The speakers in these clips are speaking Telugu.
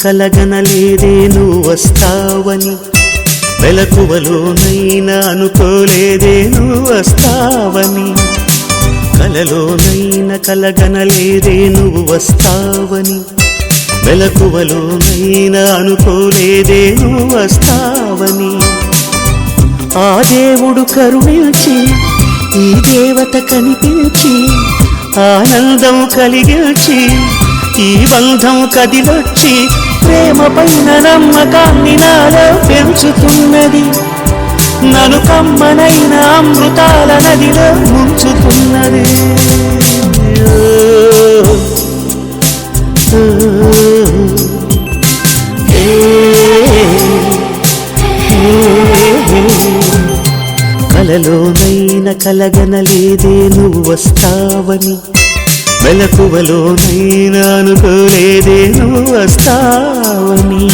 కలగనలేదే నువ్వు వస్తావని, మెలకువలోనైనా అనుకోలేదే నువ్వు వస్తావని, కలలోనైనా కలగనలేదే నువ్వు వస్తావని, మెలకువలోనైనా అనుకోలేదే నువ్వు వస్తావని. ఆ దేవుడు కరుణించి ఈ దేవత కనిపించి ఆనందం కలిగించి ఈ బంధం కదిలొచ్చి ప్రేమ పైన నమ్మకాన్ని నాలో పెంచుతున్నది, నన్ను కమ్మనైన అమృతాల నదిలో ముంచుతున్నది. కలలోనైనా కలగనలేదే నువ్వు వస్తావని, మెలకువలోనైనా అనుకోలేదే నువ్వు వస్తావని.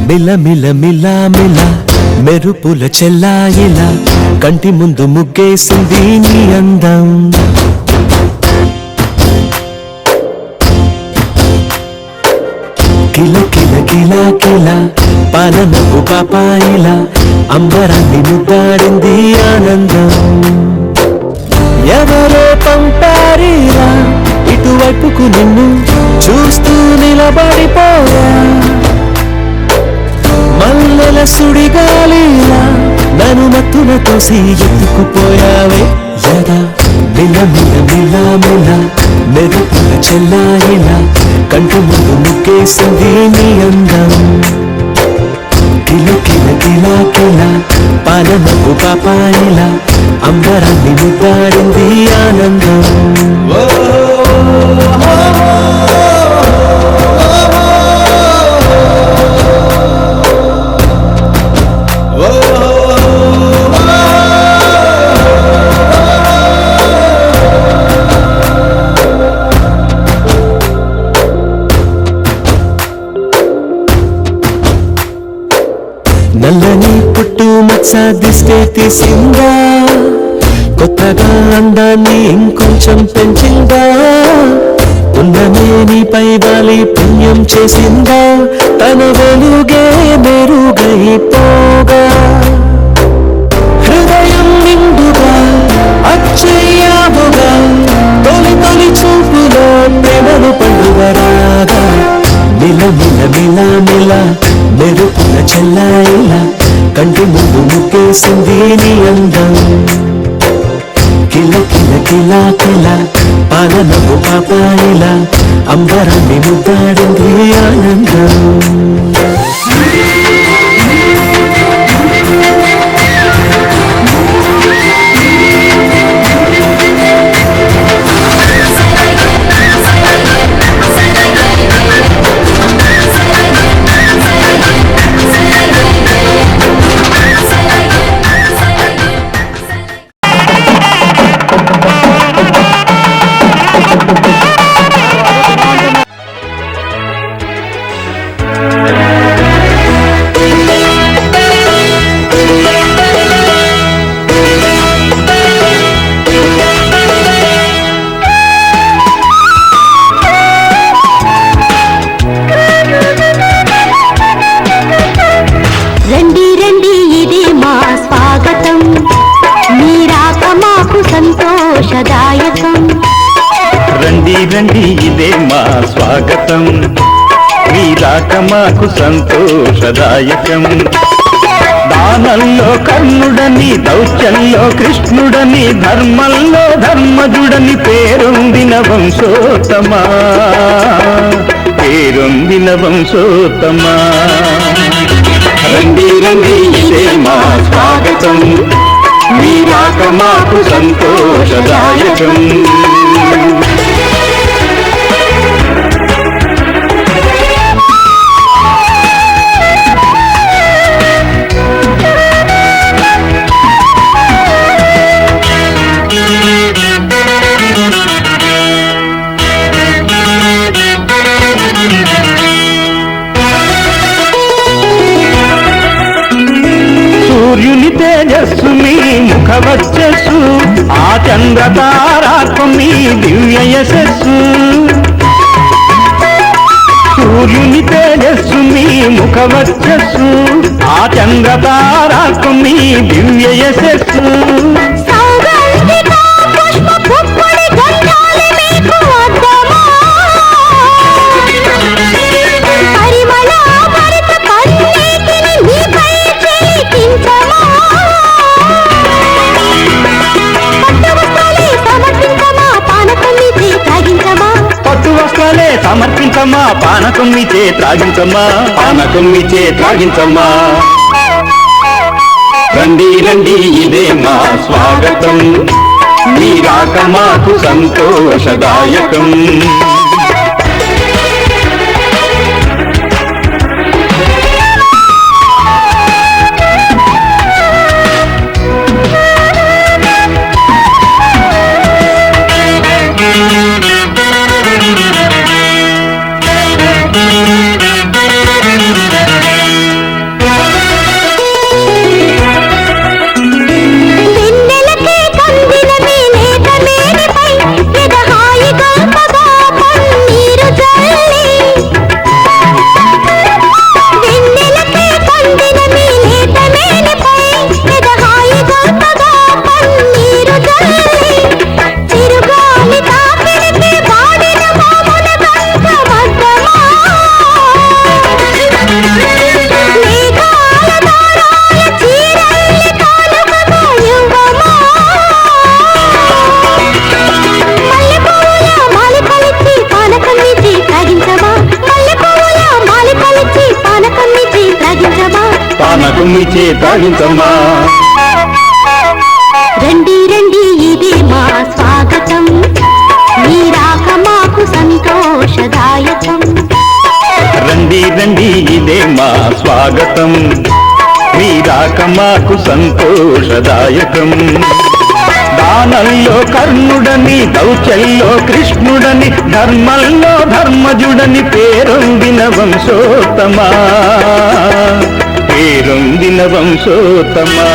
మిల మిల మిల మిల మెరుపుల చెల్లాయిలా కంటి ముందు ముగ్గేసింది నీ అందం. కిల కిల కిల కిల పాలనపు పాపాయిలా అంబరాన్ని ముద్దాడింది ఆనందం. ఎవరో పంపారిలా ఇటువైపుకు నిన్ను చూస్తూ నిలబడిపోయా, మల్లెల సుడిగాలిలా నన్ను మత్తున తోసి ఎత్తుకుపోయావే యదా. మిల మిల మిల మిల మెరుపుల చెల్లాయిలా కంటి ముందు ముగ్గేసింది నీ అందం. కిల కిల కిల కిల పాలనపు పాపాయిలా అంబరాన్ని ముద్దాడింది ఆనందం. నల్లని పుట్టు మచ్చ దిష్టి తీసిందా, కొత్తగా అందాన్ని ఇంకొంచెం పెంచిందా, ఉన్నమే నీపై వాలి పుణ్యం చేసిందా, తన వెలుగే మెరుగైపోగా హృదయం నిండుగా అచ్చయ్యావుగా, తొలి తొలి చూపులో ప్రేమను పండుగరాగా. మిల మిల మిల మిల మెరుపుల చెల్లాయిలా కంటి ముందు ముగ్గేసింది నీ అందం. కిల కిల కిల కిల పాలనపు పాపాయిలా అంబరాన్ని ముద్దాడింది ఆనందం. రండి రండి ఇదే మా స్వాగతం, మీ రాక మాకు సంతోషదాయకం. దానంలో కర్ణుడని, దౌత్యంలో కృష్ణుడని, ధర్మంలో ధర్మజుడని పేరొందిన వంశోత్తమా, పేరొందిన వంశోత్తమా. రండి రండి ఇదే మా స్వాగతం, మీ రాక మాకు సంతోషదాయకం. సూర్యుని తేజస్సు మీ ముఖ వచ్చస్సు, ఆ చంద్రతారాత్మీ దివ్య యశస్సు సూర్యుని తేజస్సు మీ ముఖవర్చస్సు ఆ చంద్రతారాత్మీ దివ్య యశస్సు సమర్పించమ్మా పానకం మీచే త్రాగించమ్మా పానకం మీచే త్రాగించమ్మా రండి రండి ఇదే మా స్వాగతం మీ రాక మాకు సంతోషదాయకం పానకం మీచే త్రాగించమ్మా రండి రండి ఇదే మా స్వాగతం మీ రాక మాకు సంతోషదాయకం రండి రండి ఇదే మా స్వాగతం మీ రాక మాకు సంతోషదాయకం దానంలో కర్ణుడని దౌత్యంలో కృష్ణుడని ధర్మంలో ధర్మజుడని పేరొందిన వంశోత్తమా పేరొందిన వంశోత్తమా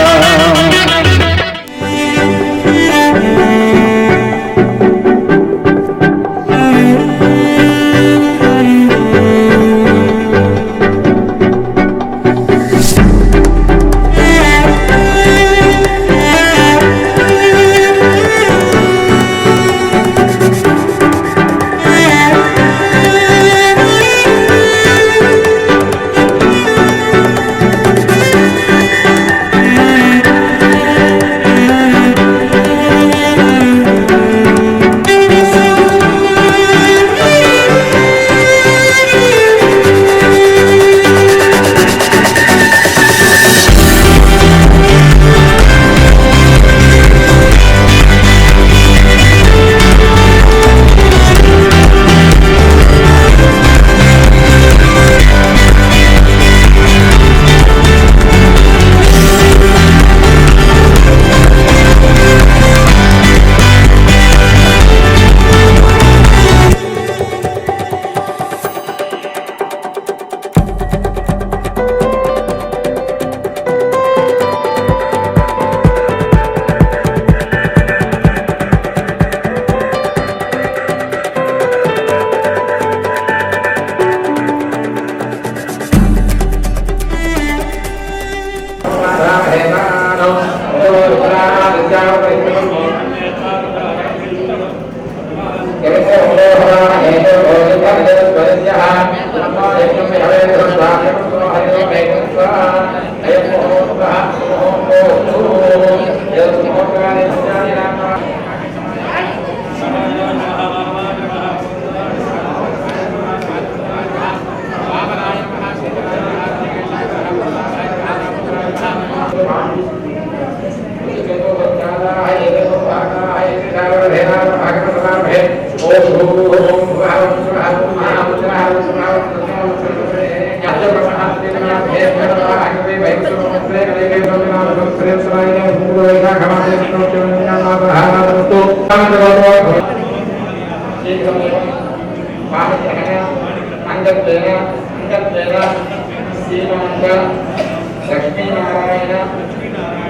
లక్ష్మీనారాయణ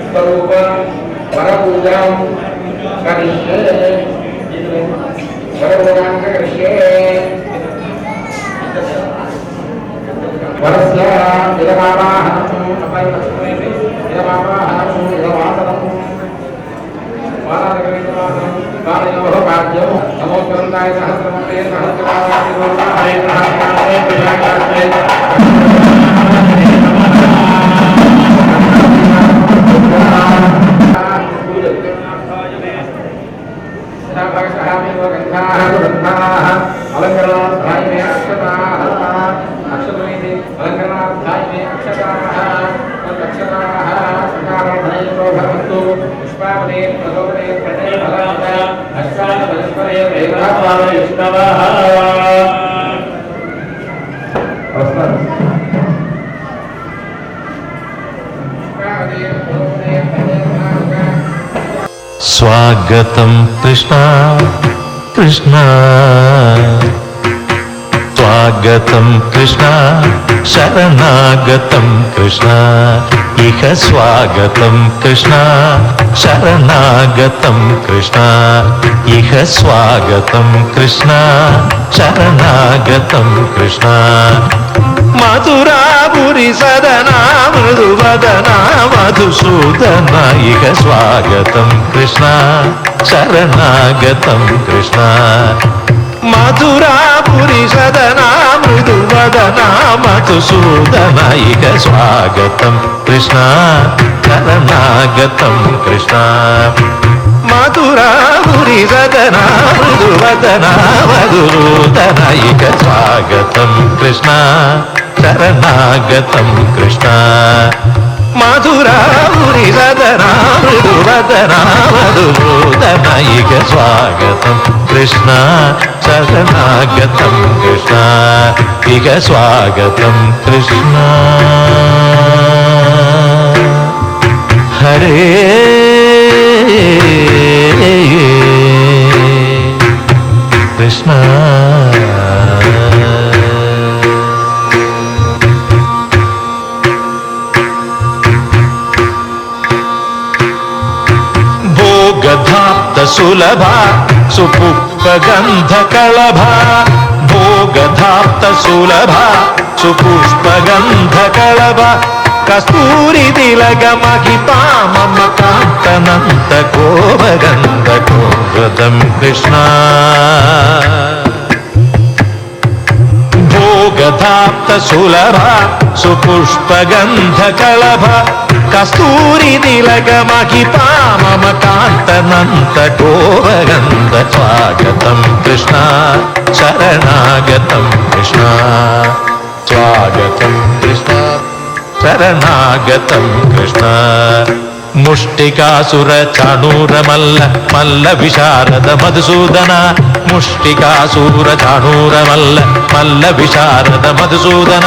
స్వరూప వరపూజ स्वागतं कृष्णा कृष्णा स्वागतं कृष्णा शरणागतं कृष्णा इह स्वागतं कृष्णा शरणागतं कृष्णा इह स्वागतं कृष्णा शरणागतं कृष्णा मधुरापुरी सदना मृदुवदना मधुसूदना इह स्वागतं कृष्णा शरणागतं कृष्णा मधुरापुरी सदना मृदुवदना मधुसूदना इह स्वागतं कृष्णा शरणागतं कृष्णा मधुरापुरी सदना मृदुवदना मधुसूदना इह स्वागतं कृष्णा शरणागतं कृष्णा मधुरापुरी सदना मृदुवदना मधुसूदना इह स्वागतं कृष्णा शरणागतं कृष्णा इह स्वागतं कृष्णा हरे कृष्णा भोगधाप्त सुलभा सुपुष्पगन्धकलभा भोगधाप्त सुलभा सुपुष्पगन्धकलभा कस्तूरी तिलकमहिता मम कान्तनन्तको भगन्धको व्रतं कृष्णा भोगधाप्त सुलभा सुपुष्पगन्धकलभा कस्तूरी तिलकमहिता मम कान्तनन्तको भगन्ध स्वागतं कृष्णा शरणागतं कृष्णा स्वागतं कृष्णा शरणागतं कृष्णा मुष्टिकासुर चाणूरमल्ल मल्ल विशारद मधुसूदन मुष्टिकासुर चाणूरमल्ल मल्ल विशारद मधुसूदन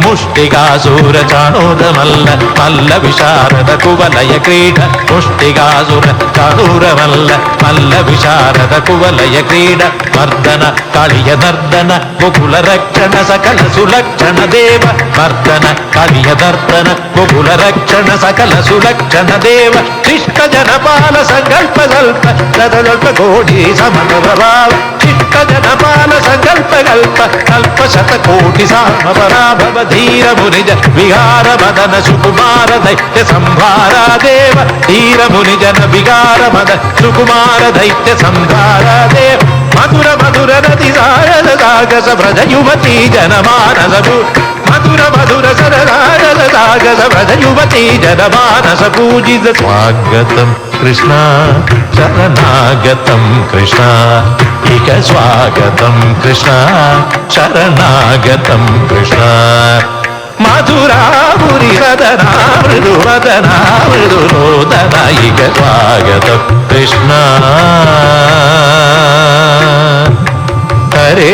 मुष्टिकासुर चाणूरमल्ल मल्ल विशारद कुवलय क्रीड मुष्टिकासुर चाणूरमल्ल मल्ल विशारद कुवलय क्रीड मर्दन कालिय नर्दन गोकुल रक्षण सकल सुलक्षण देव मर्दन कालिय नर्दन गोकुल रक्षण सकल सुलक्षण देव शिष्ट जनपाल संकल्प कल्प सदल्प कोटि समन प्रभाव शिष्ट जनपाल संकल्प कल्प कल्प शत कोटि साम पराभव धीर मुनिज विहार मदन सुकुमार दैत्य संभारा देव धीर मुनिजन विहार मदन सुकुमार दैत्य संभारा देव मधुर मधुर नदी सारद सागस व्रज युवती जनमानस मधुर मधुर सरदारद सागस व्रज युवती जनमानस पूजित स्वागतं कृष्णा शरणागतं कृष्णा इह स्वागतं कृष्णा शरणागतं कृष्णा मधुरापुरी सदना मृदुवदना मृदुरोदना इह स्वागतं कृष्णा हरे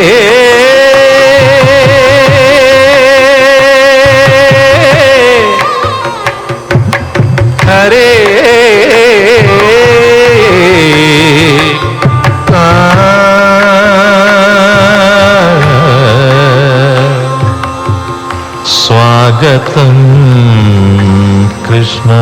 हरे स्वागतं कृष्णा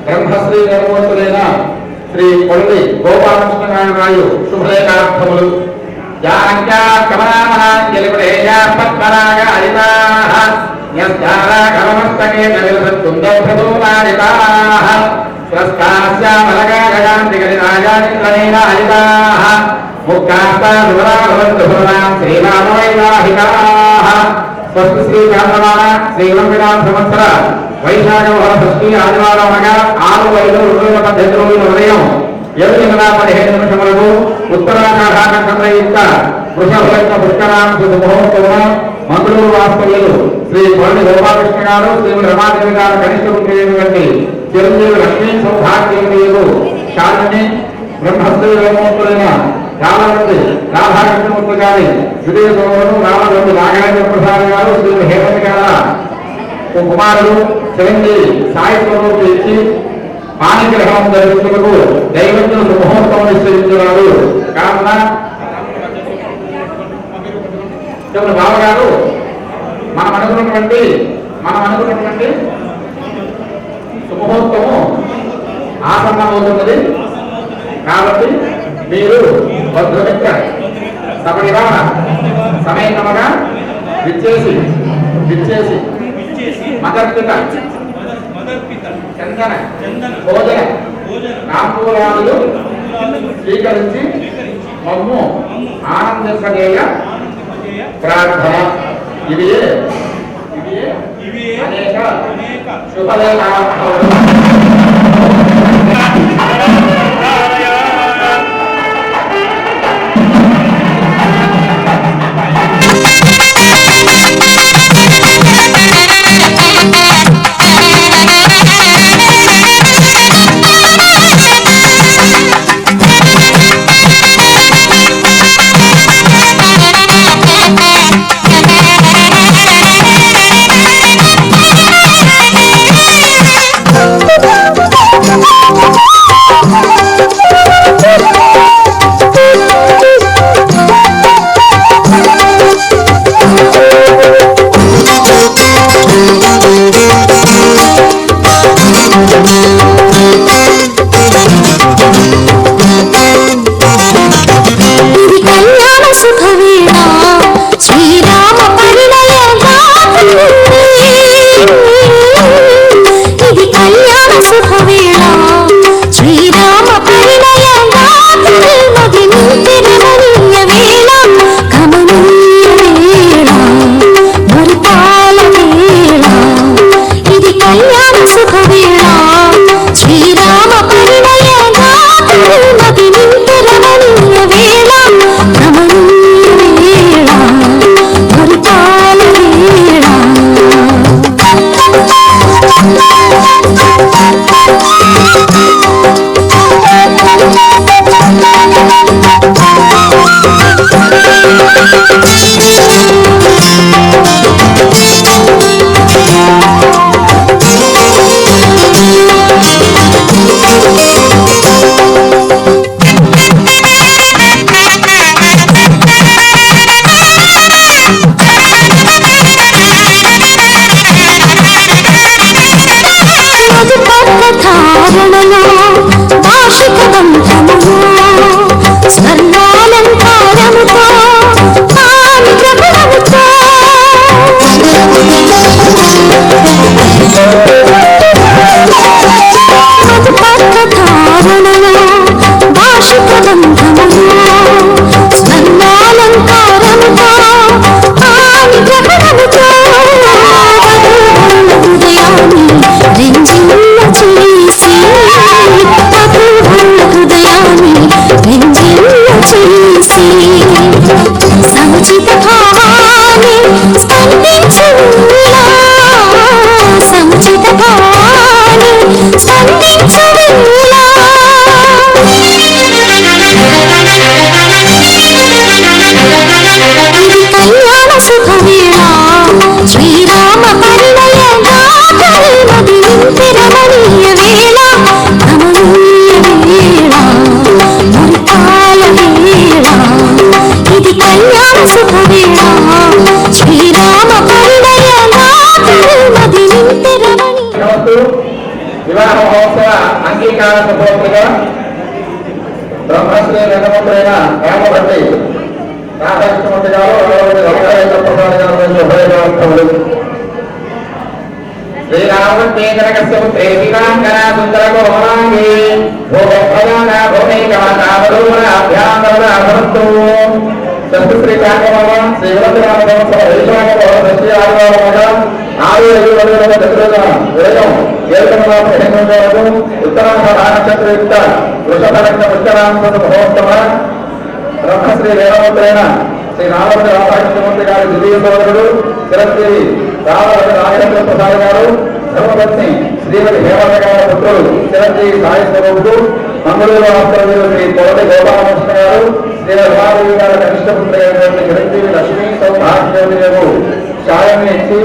బ్రహ్మశ్రీ నిర్మూర్తులైన శ్రీ కొల్లి గోపాలకృష్ణ రాయు శుభలేఖార్థములు స్వస్తి శ్రీ చాంద్రమాన శ్రీలంకరామ సంవత్సర వైశాఖ షష్ఠి ఆదివారం అనగా 6/5/2018 ఉదయం 7:15 నిమిషములకు ఉత్తరాఖండ సంరయుక్త వృషభలగ్న పుష్కరామ శుభముహూర్తమున మంగళూరు వాస్తవ్యులు శ్రీ కొల్లి గోపాలకృష్ణ గారు శ్రీమతి రమాదేవి గారు కనిష్ట పుత్రులైనటువంటి చిరంజీవి లక్ష్మీ సౌభాగ్యములు శాలిని బ్రహ్మశ్రీ నిర్మూర్తులైన రామరెడ్డి రాధాకృష్ణమూర్తి గారి విజయ సోదరుడు రామరెడ్డి నాగేంద్ర ప్రసాద్ గారు శ్రీమతి హేమంత్ గారు కుమారుడు చిరంజీవి సాయి స్వరూపు ఇచ్చి పాణిగ్రహణం జరుగుతున్నకు దైవజ్ఞులు శుభముహూర్తం నిశ్చయించున్నారు కావున బావగారు మనం అనుకున్నటువంటి శుభముహూర్తము ఆసన్నమవుతున్నది కాబట్టి మీరు భద్రమిక్క సమనివాన సమేతముగా విచ్చేసి మదర్పిత చందన భోజన నాంపూరాలు స్వీకరించి మమ్ము ఆనందింపజేయ ప్రార్థన. ఇవి అనేక శుభలేఖార్థములు. కళ్యాణ శుభవేళ మహోత్సవ అంగీకార సపోర్టుగా బ్రహ్మశ్రీ వెంకటముద్రైన రామభట్టి రాధాకృష్ణమూర్తి గారు ప్రసాద్ గారు ఉభయభావములు శ్రీరామేంద్రకస్యపుత్రే శ్రీరాంకరా సుందరకోమలాంగి భూభయాన భూమికాభ్యాంతరభవతు శ్రీ కాకమామ శ్రీ వరదరామోత్సవ శ్రీ ఆదివారముగా 4-5 ఉదయం 7 వరకు ఉత్తరాంధ్ర నక్షత్రయుక్త వృషభ లగ్న ఉత్తరాంధ్ర మహోత్సవ బ్రహ్మశ్రీ వేదముద్రైన శ్రీ రామవతి రాధాకృష్ణమూర్తి గారి ద్వితీయ సోదరుడు చిరంజీవి రామవతి నాగేంద్ర ప్రసాద్ గారు ధర్మపత్ని శ్రీమతి హేమత గారి పుత్రుడు చిరంజీవి సాయి స్వరూపుడు మంగళూరు ఆస్ట్రేలియా శ్రీ కోటి గోపాలకృష్ణ గారు శ్రీ రమాదేవి గారి కనిష్ట పుత్రి అయినటువంటి చిరంజీవి లక్ష్మీ సౌభాగ్యోజనకు సాయం ఇచ్చి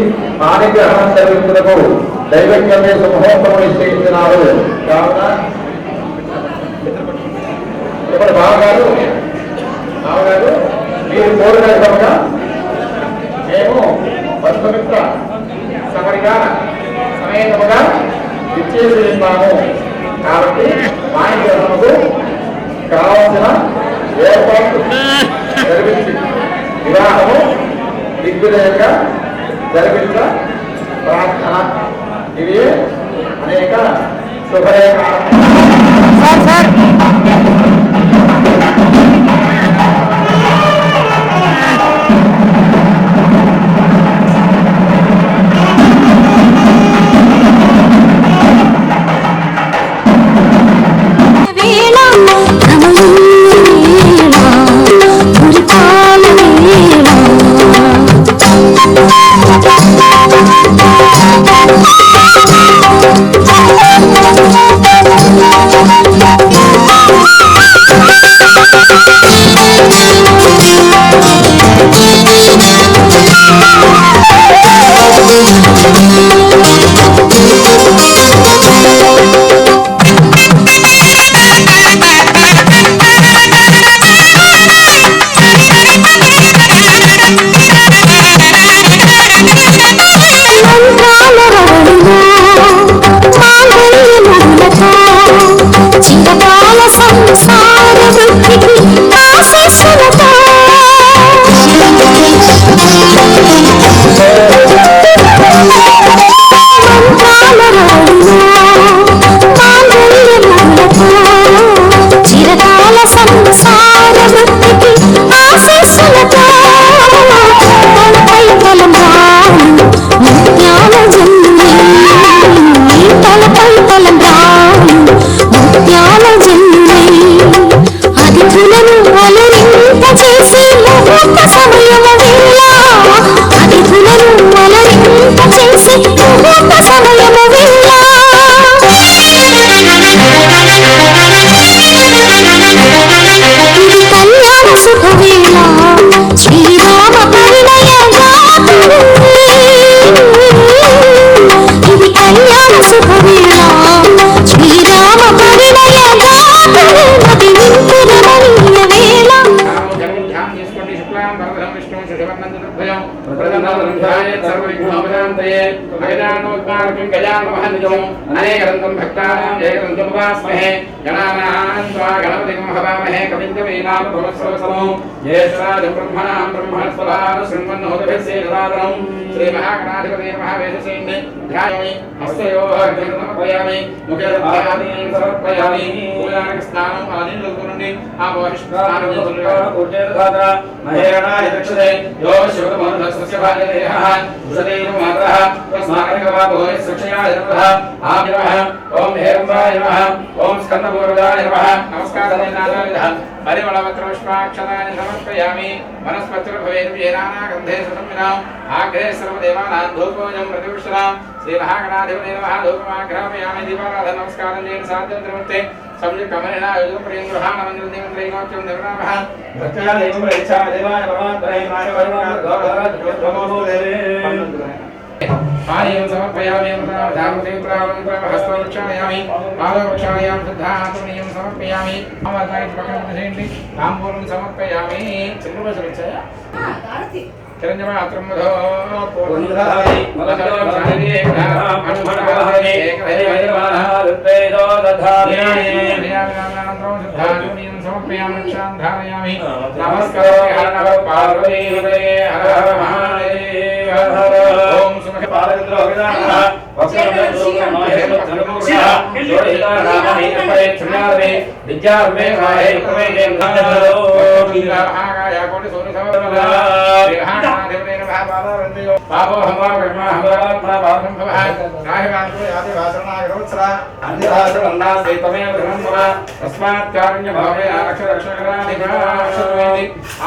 ఆనిగ్రహణం జరిగించుటకు దైవజ్ఞమే సుమహోత్సవం నిశ్చయించినారు. కావున ఇప్పుడు బావగారు మీరు కోరిన విధంగా మేము బంధుమిత్ర సమరిగా సమేతముగా ఇచ్చేసి ఉన్నాము. కాబట్టి మా ఇంటి కావలసిన ఏర్పాట్లు జరిపించి వివాహము దిగ్విజయంగా జరిపించ ప్రార్థన. ఇవి అనేక శుభరేఖ అనేకరంతం భక్తానాం ఏకరంతముపాస్మహే గణానాం త్వా గణపతిం హవామహే కవిం కవీనాం భవస్వసమో జ్యేష్ఠరాజం బ్రహ్మణాం బ్రహ్మణస్పదాన శృణ్వన్నోదభిస్సేనదాదనం శ్రీ మహాగణాధిపతి మహావేదసేన్ని ధ్యాయామి హస్తయోః సమర్పయామి ముఖే ధాయామి సమర్పయామి పూజానికి స్నానం ఆదిందుకునండి ఆ వహిష్ఠానం ఉజ్జేదాత మహేరణాయ దక్షతే యో శివతమోదస్య భాగదేహ ఉషదేవ మాతః తస్మాకరకవాభోయ శిక్షయాయ నమః ఆమిరః ఓం హేరంబాయ నమః ఓం స్కందపూర్వదాయ నమః నమస్కారాయ నానావిధ పరిమళవక్రపుష్పాక్షతాని సమర్పయామి వనస్పతిర్భవేర్యేనానాగంధే సుసంవినాం ఆగ్రే సర్వదేవానాం ధూపోజం ప్రతిపుష్టాం శ్రీ మహాగణాధిపతే నమః ధూపమాగ్రహపయామి దీపారాధన నమస్కారం చేయండి సాధ్యంత్రమూర్తే సంయుక్త కమలేన యుగప్రియం గృహాణమందిరం దేవంత్రైనోత్యం దేవనామః భక్త్యా దేవం ఇచ్చా దేవాయ పరమాత్మనే పాదయం సమర్పయామి హస్తం వృక్షాయామి పాదవృక్షాయాం శుద్ధాత్మనీయం సమర్పయామి పక్కన చేయండి తాంబూలం సమర్పయామి చిన్న బస్సులు వచ్చాయా చిరంజమాత్రం మధో పూర్ణధారి మలకరం సారి అనుమనవారి ఏకైవేదమానరుద్వేదో దధామి నియామనానంతరం సిద్ధాంతునియం సమర్పయామి రక్షాం ధారయామి నమస్కారం హర పార్వతీ హర హర మహాదేవ ఓం సుమః పారేంద్ర అభిదాన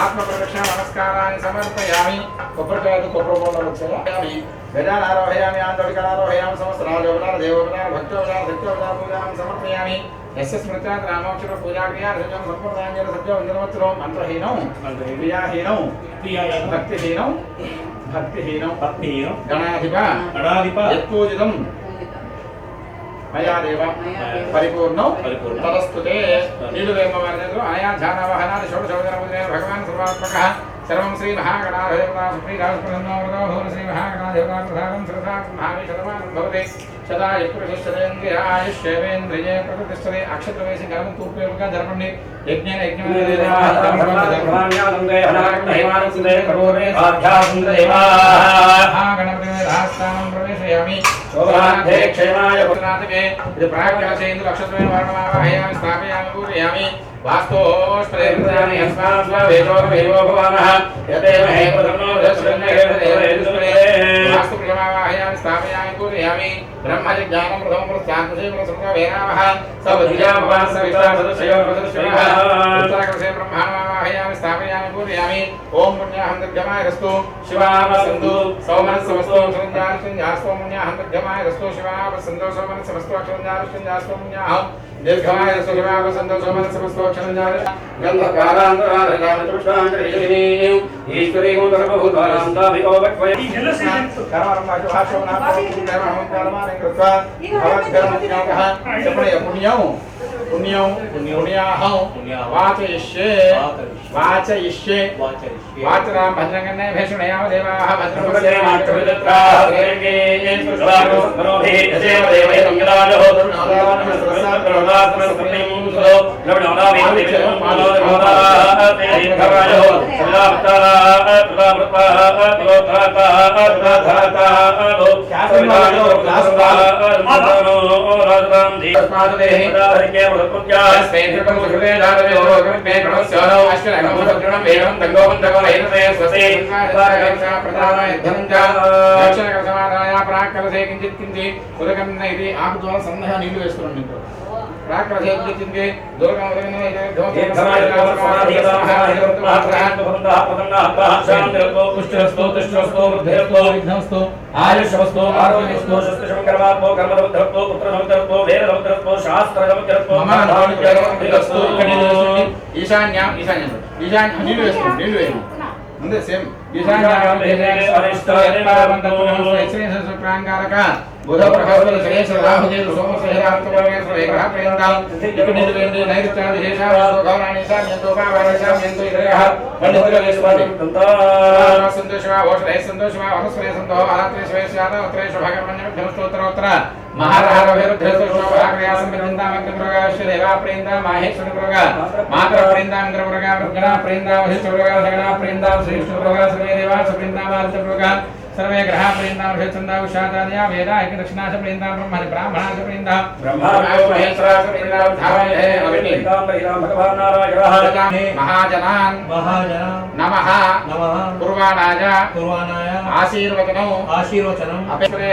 ఆత్మప్రదక్షిణ నమస్కారాన్ని సమర్పయామి కొబ్బరికాయలు కొబ్బరి గజానారోహయామి ఆందోళికనారోహయామి సమస్తరాజోపచార దేవోపచార భక్తోపచార శక్తోపచార పూజాం సమర్పయామి యస్య స్మృత్యాత్ రామోక్షర పూజాక్రియా సత్యం సంపూర్ణాంజన సత్యం నిరవత్సరం మంత్రహీనం క్రియాహీనం భక్తిహీనం గణాధిప యత్పూజితం మయా దేవ పరిపూర్ణం తదస్తుతే నీడు వేమవారితో ఆయా ధ్యానవాహనాది షోడశోదరముద్రే భగవాన్ సర్వాత్మక सर्वं श्री महागणाधिपता सुप्रीराजप्रसन्नो श्री महागणाधिपता प्रसादं श्रद्धा भावे शतमानं भवते सदा यत्पुरुषेन्द्रियायुष्येवेन्द्रिये प्रतिष्ठते अक्षत्रवेशि कर्म तूप्योगा धर्मणि यज्ञेन गणपतिस्थानं प्रवेशयामि शोभान्ते क्षेमाय पुत्रनाथके यदि प्राक्कलशेन्दु अक्षत्रमेन वर्णमावाहयामि स्थापयामि पूजयामि वास्तोष्पदेन्द्राणि अस्मान् स्ववेदो भवामः यदेव हे प्रथमो दशरण्येन वास्तुप्रमावाहयामि स्थापयामि पूजयामि ब्रह्मज्ञानं प्रथमं प्रस्थान्तसे प्रसंगवेनामः सवधिया भवान् सविता सदस्यो प्रदर्शयः उत्तरकलशे ब्रह्माणमावाहयामि स्थापयामि पूजयामि ओम पुण्याहं दग्धमाय रस्तु शिवावसन्तु सौमनस्समस्तो क्षुञ्जास्तु पुण्याहं दग्धमाय रस्तु शिवावसन्तु सौमनस्समस्तो क्षुञ्जास्तु पुण्याहं दीर्घमाय रस्तु शिवावसन्तु सौमनस्समस्तो क्षुञ्जास्तु गन्धकारान्तराधकान्तपुष्पाञ्जलिः ईश्वरी सर्वभूतानां भक्वय वाचयिष्ये वाचरां भद्रंगन्ने भेषणयाम देवाः भद्रमुखे मातृविदत्राः నీళ్లు వేస్తున్నాం ప్రాకృతికి దుర్గం విఘ్నస్తు ఆయుష్వస్తు ఆరోగ్యస్తు శస్త్రశంకరవాత్మో కర్మదవద్ధరత్వో పుత్రదవద్ధరత్వో వేదదవద్ధరత్వో శాస్త్రదవద్ధరత్వో ఈశాన్యం ఈశాన్యం ఈశాన్యం నీళ్లు వేస్తాం నీళ్లు వేయం ముందే సేమ్ ఈశాన్యాంగారక బుధ బృహస్పతి శనేశ రాహుదేవ సోమ శేరాంతమేశ్వర ఏకః ప్రియంతాం ఇకనిది వేండి నైరుత్యాది విశేషావతో గౌరాణీశాన్యంతో భావానిశాన్యంతో ఇదయః పండితులవేశ్వరి సంతోషమా ఓషధై సంతోషమా వనస్పతి సంతో ఆత్రేశ్వేశ్యాన ఉత్తరేశ భగవన్యం ధనస్తోత్తరోత్తర महारहारभैरुद्धस्तोषोभाग्रयासं विनन्दामग्रपुरगाश्च देवाप्रेन्दां माहेश्वरपुरगा मातरप्रेन्दां ग्रपुरगा वृद्गणाप्रेन्दां वशिष्ठपुरगा सगणाप्रेन्दां श्रीविष्णुपुरगा सर्वे देवासप्रेन्दामादित्यपुरगा सर्वे ग्रहाप्रेन्दां वशिष्ठन्दां उषादादया वेदा एकदक्षिणासप्रेन्दां ब्रह्मणि ब्राह्मणासप्रेन्दां ब्रह्मासप्रेन्दां धारये अविनिन्दां वैरां भगवान् नारायणः महाजनान् नमः कुर्वाणाय आशीर्वचनम् अपेक्षते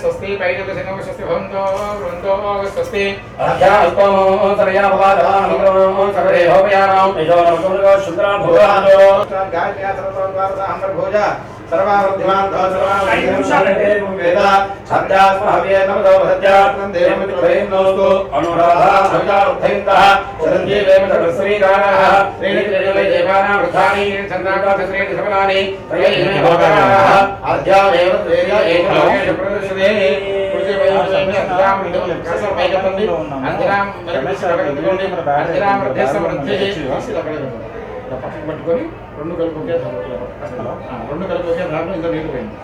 स्वस्ति पैदुकसिनो स्वस्ति भवन्तो वृन्दो स्वस्ति अध्यात्मो सर्याभवादानमो सर्वे होपयानां यजोनमो शुद्रा भूतानो गायत्र्या सर्वद्वारदा अमरभोज सर्वावृद्धिमान् सर्वावृद्धिं वेद सत्यास्महवे नमो सत्यात्मं देवमित्रभयन्दोस्तु अनुराधा सवितारुद्धयन्तः चिरञ्जीवेम सर्वश्रीकाराः श्रीनित्यदेवै देवानां वृद्धानि चन्द्राकाशश्रेणि सफलानि तयैः भोगाः अध्यामेव त्वेय एकलोकेषु प्रदर्शते अंतराम ఇలా పక్కకు పట్టుకొని రెండు కలిపి ఒకే రెండు కలిపి ఒకే దాంట్లో ఇంత నీళ్ళు పోయింది.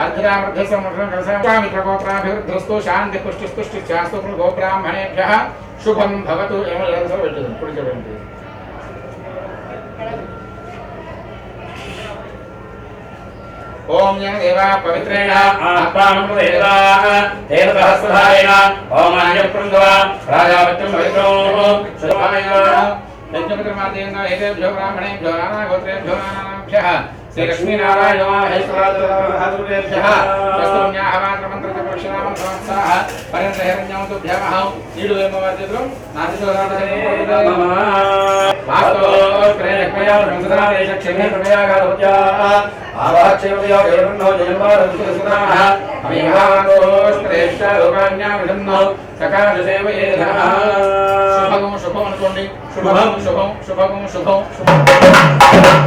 అర్ధరామర్ధ సంవత్సరం కలిసామిత్రగోత్రాభివృద్ధిస్తు శాంతి పుష్టిస్తుష్టి శాస్తు గోబ్రాహ్మణేభ్య శుభం భవతు ఏమో పెట్టదు కుడికి. ఓం యమ దేవా పవిత్రేణ ఆత్మానం దేవా దేవ సహస్రాయేణ ఓం అన్యప్రందవా రాజావత్యం పవిత్రం శుభాయ యజ్ఞపత్రమాదేన ఏతేభ్యో బ్రాహ్మణేభ్యో నానాగోత్రేభ్యో నానాభ్యః శ్రీ లక్ష్మీనారాయణ హేశ్వరాజుభ్యః వస్తున్యాహమాత్రమంత్రజపక్షనామం సంవత్సరః పరేంద్రహిరణ్యం తుభ్యమహం నీడు వేమవాద్యద్రం నాసితోరాజనమః వాస్తోక్రేణక్మయా సంసదాదేశ క్షేమే ప్రమయాగారోత్యా ఆవాక్షేమయో దేవన్నో జన్మారదుసురాః అమిహాగోస్త్రేష్ట లోకాన్యామిషన్నో సకాశసేవయేధః శుభం శుభం అనుకోండి. శుభం శుభం శుభం శుభం శుభం.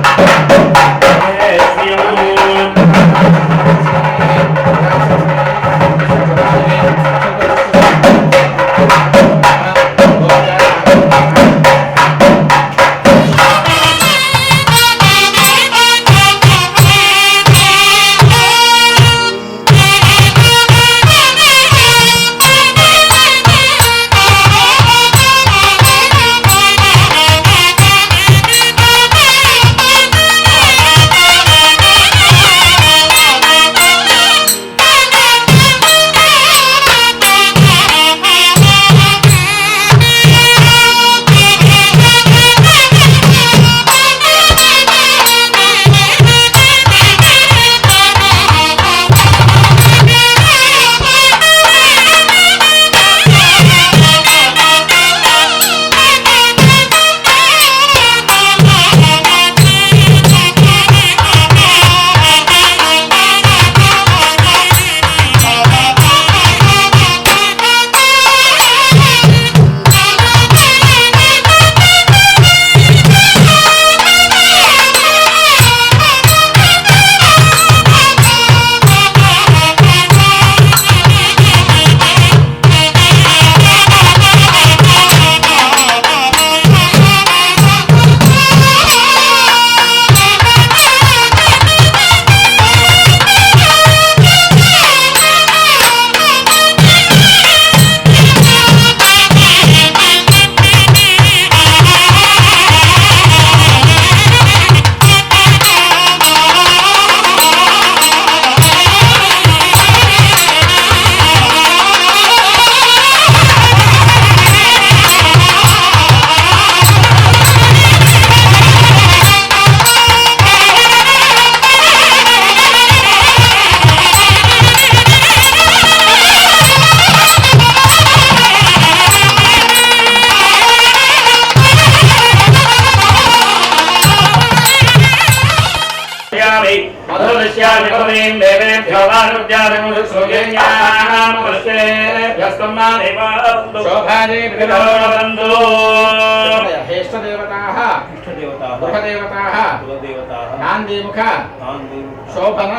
శోభన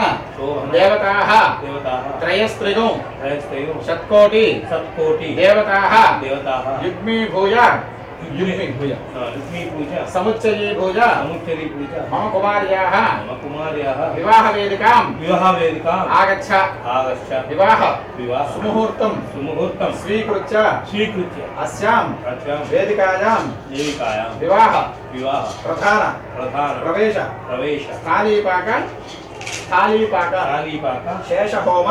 దేవతాః త్రయస్త్రిను షట్కోటి దేవతాః యుగ్మీభూయ సముచ్చయీభూయ మమ కుమార్యాః వివాహ వేదికాం ఆగచ్చ వివాహ సుముహూర్తం స్వీకృత్య అస్యాం వేదికాయాం వివాహ ప్రధాన ప్రవేశ స్థాళీపాక శేషహోమ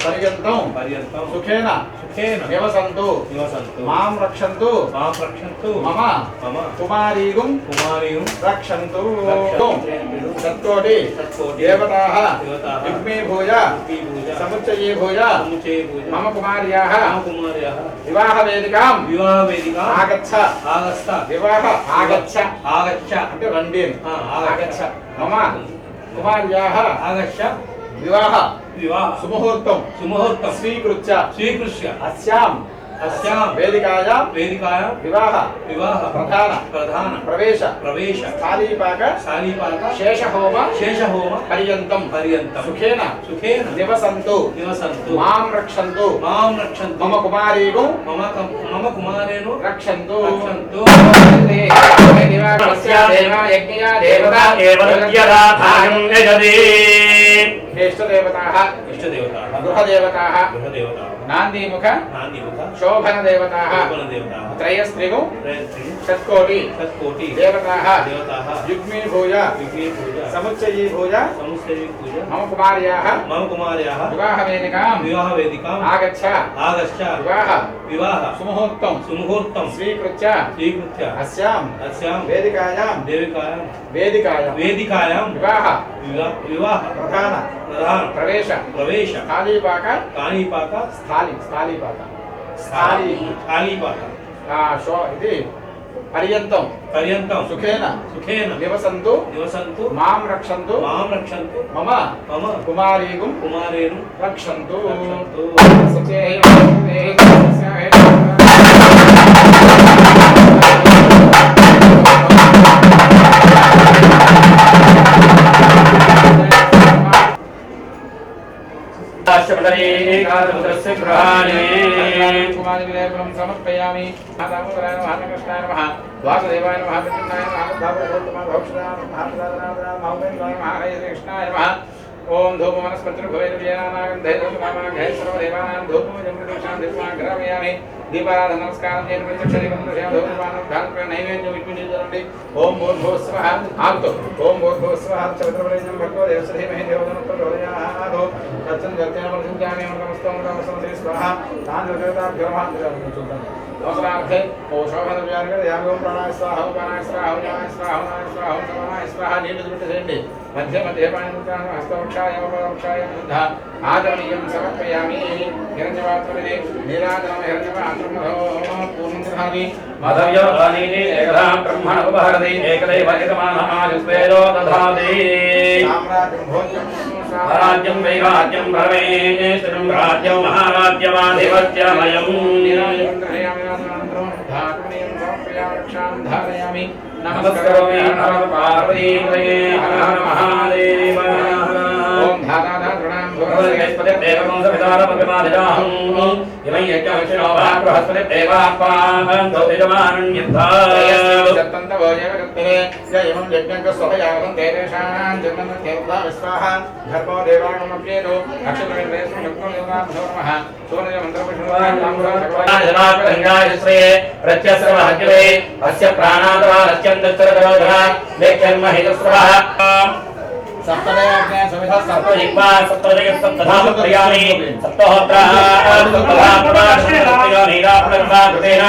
పర్యంతం సుఖేన నివసంతు మాం రక్షంతు మమ కుమారీగుం రక్షంతు. షట్కోటి దేవతాః యుగ్మీభూయ సముచ్చయీభూయ మమ కుమార్యాః వివాహ వేదికాం ఆగచ్చ వివాహ ఆగచ్చ అంటే రండి ఆగచ్చ మమ కుమార్యాః ఆగచ్చ వివాహ సుముహూర్తం స్వీకృత్య అస్యాం వేదికాయాం వివాహ ప్రధాన ప్రవేశ స్థాళీపాక శేషహోమ పర్యంతం సుఖేన నివసంతు మాం రక్షంతు మమ కుమారీగుం రక్షంతు. इष्टदेवताः गृहदेवताः नान्दीमुख शोभनदेवताः त्रयस्त्रिगु षट्कोटि देवताः युग्मीभूय समुच्चयीभूय मम कुमार्याः विवाहवेदिकाम् आगच्छ विवाह सुमुहूर्तं स्वीकृत्य अस्यां वेदिकायां विवाह प्रधान प्रवेश स्थालीपाक शो इति पर्यन्तं सुखेन निवसन्तु मां रक्षन्तु मम कुमारीगुं रक्षन्तु समर्पयामि मातामुराय नमः कृष्णाय नमः वासुदेवाय नमः प्रद्युम्नाय नमः भागवतोत्तमाय भौक्षदाय नमः प्रदानाय नमः हरे कृष्णाय नमः ओम धूप वनस्पतिर्भवेर्व्यनानागन्धे धूपनामाघे सर्वदेवानां धूपमजं प्रदक्षिणां दीप्त्वा ग्रामयामि दीपाराधन नमस्कारं चेत् प्रत्यक्षदीपं धूपपानं नैवेद्यं विष्णुनिर्जनन्ति ओम भूर्भुवस्वः आप्तो ओम भूर्भुवस्वः चतुर्वरेण्यं भर्गो देवस्य धीमहि देवोदनप्रचोदयात् तत्सन् गर्तेन वर्धिञ्चामि नमस्ते स्वाहा तान् नमस्कारार्थे ओ शोभनव्याघ्रयागो प्राणाय स्वाहा उपानाय स्वाहा उजानाय स्वाहा उनाय स्वाहा समानाय स्वाहा नीलदुर्गसेण्डि मध्ये पाणिमुद्रान् हस्तवक्षाय उपवक्षाय बुद्धा आदरणीयं समर्पयामि हिरण्यवात्रविदे नीराजनम हिरण्यवात्रमधो पूर्णधारी माधव्यवधानीति एकधा ब्रह्मण उपहरति एकदैव एकमानमाजुस्वेदो दधाति साम्राज्यं भोज्यं राज्यं वैराज्यं भवेत् राज्यं महाराज्यमाधिपत्यमयं धारयामि नमस्करोमि नमः पार्वतीपतये हर हर महादेव ओम धाताधातृणां भगवद्गणपतिर्देवं सवितारमभिमादिदाहं इमं यज्ञमक्षिणो वा बृहस्पतिर्देवापाहं यजमानन्यथा सत्तन्तवो जगत्तरे य इमं यज्ञं स्वभयावं तेरेषां जन्मं देवता विश्वाहा धर्मो देवागमप्येतो अक्षतवेदेषु युक्तं योगाभ्यो नमः सूर्यमन्त्रपुष्पाय श्री प्रत्यस्रवहज्वे अस्य प्राणादवा रच्यन्तस्तरदोधरा लेख्यन्महितस्वः सप्तदयाज्ञा सविधा सप्तजिह्वा सप्तदयस्ततथा प्रयामि सप्तहोत्राः सप्तधा प्रभाषणस्य नीरापणकृतेन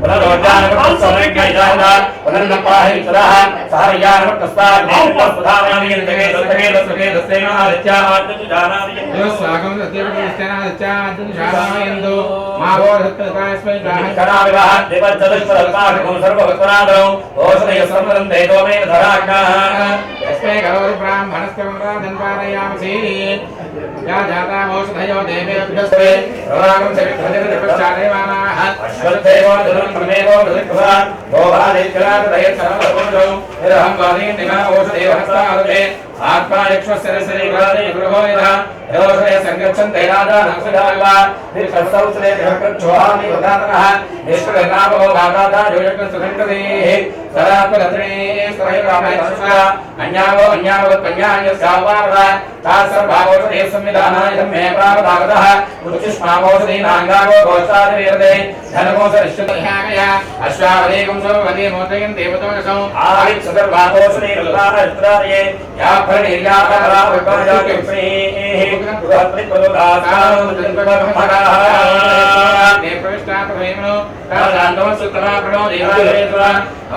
पुनरोज्जानकृतसमयज्ञायिताः पुनर्नपाहितरः सहर्यानकृतस्तात् नेत्रस्तधामयामि यन्तके दस्तके दस्तके दस्तेन आदित्यात् जानामि स्वागं सत्यवतिस्तेन आदित्यात् जानामयन्तु मावो धत्तकास्मै कणाविवाह देवज्जलस्वरल्पाठकं सर्वभक्तनादौ ओषधय सर्वदं देवमेन धराज्ञाः यस्मै करोति ब्राह्मणस्कं पारयामसि या जाता औषधयो देवेभ्यस्ते प्रवागं सवित्रजगत्प्रचारेवानाः अश्वत्थेवो धनुर्मेवो धृत्वा गोभादेश्वरादयत्सर्वभूतो यदहं वादीन्निमा औषधेवहस्तादे आत्मा यक्षस्यरसरिवादे गृहो यथा योषधय संगच्छन्ते राजानंसुधावा निर्कर्षौषधे गृहकृच्छोहामि वदातनः निष्प्रगतापो भागाता योजकसुखण्डदेः सदात्मरत्ने सरैरामयस्वा अन्यावो अन्यावत्पन्यान्यस्यावारदा तासर्भावोषधे संविधानाय धम्मे प्रावधागतः उच्चुष्मावोषधीनाङ्गावो घोषादिवेरदे धनमोसरिष्यतह्यामया अश्वावदेकं सोमवदे मोदयं देवतोनसौ आवित्सदर्भावोषधे रुद्रारये या फलनिर्यापरावकाजाकिप्रेः बृहत्परिपदासां प्रविष्टापभेमनो तादान्तमसुतराप्रणो देवादेवत्वा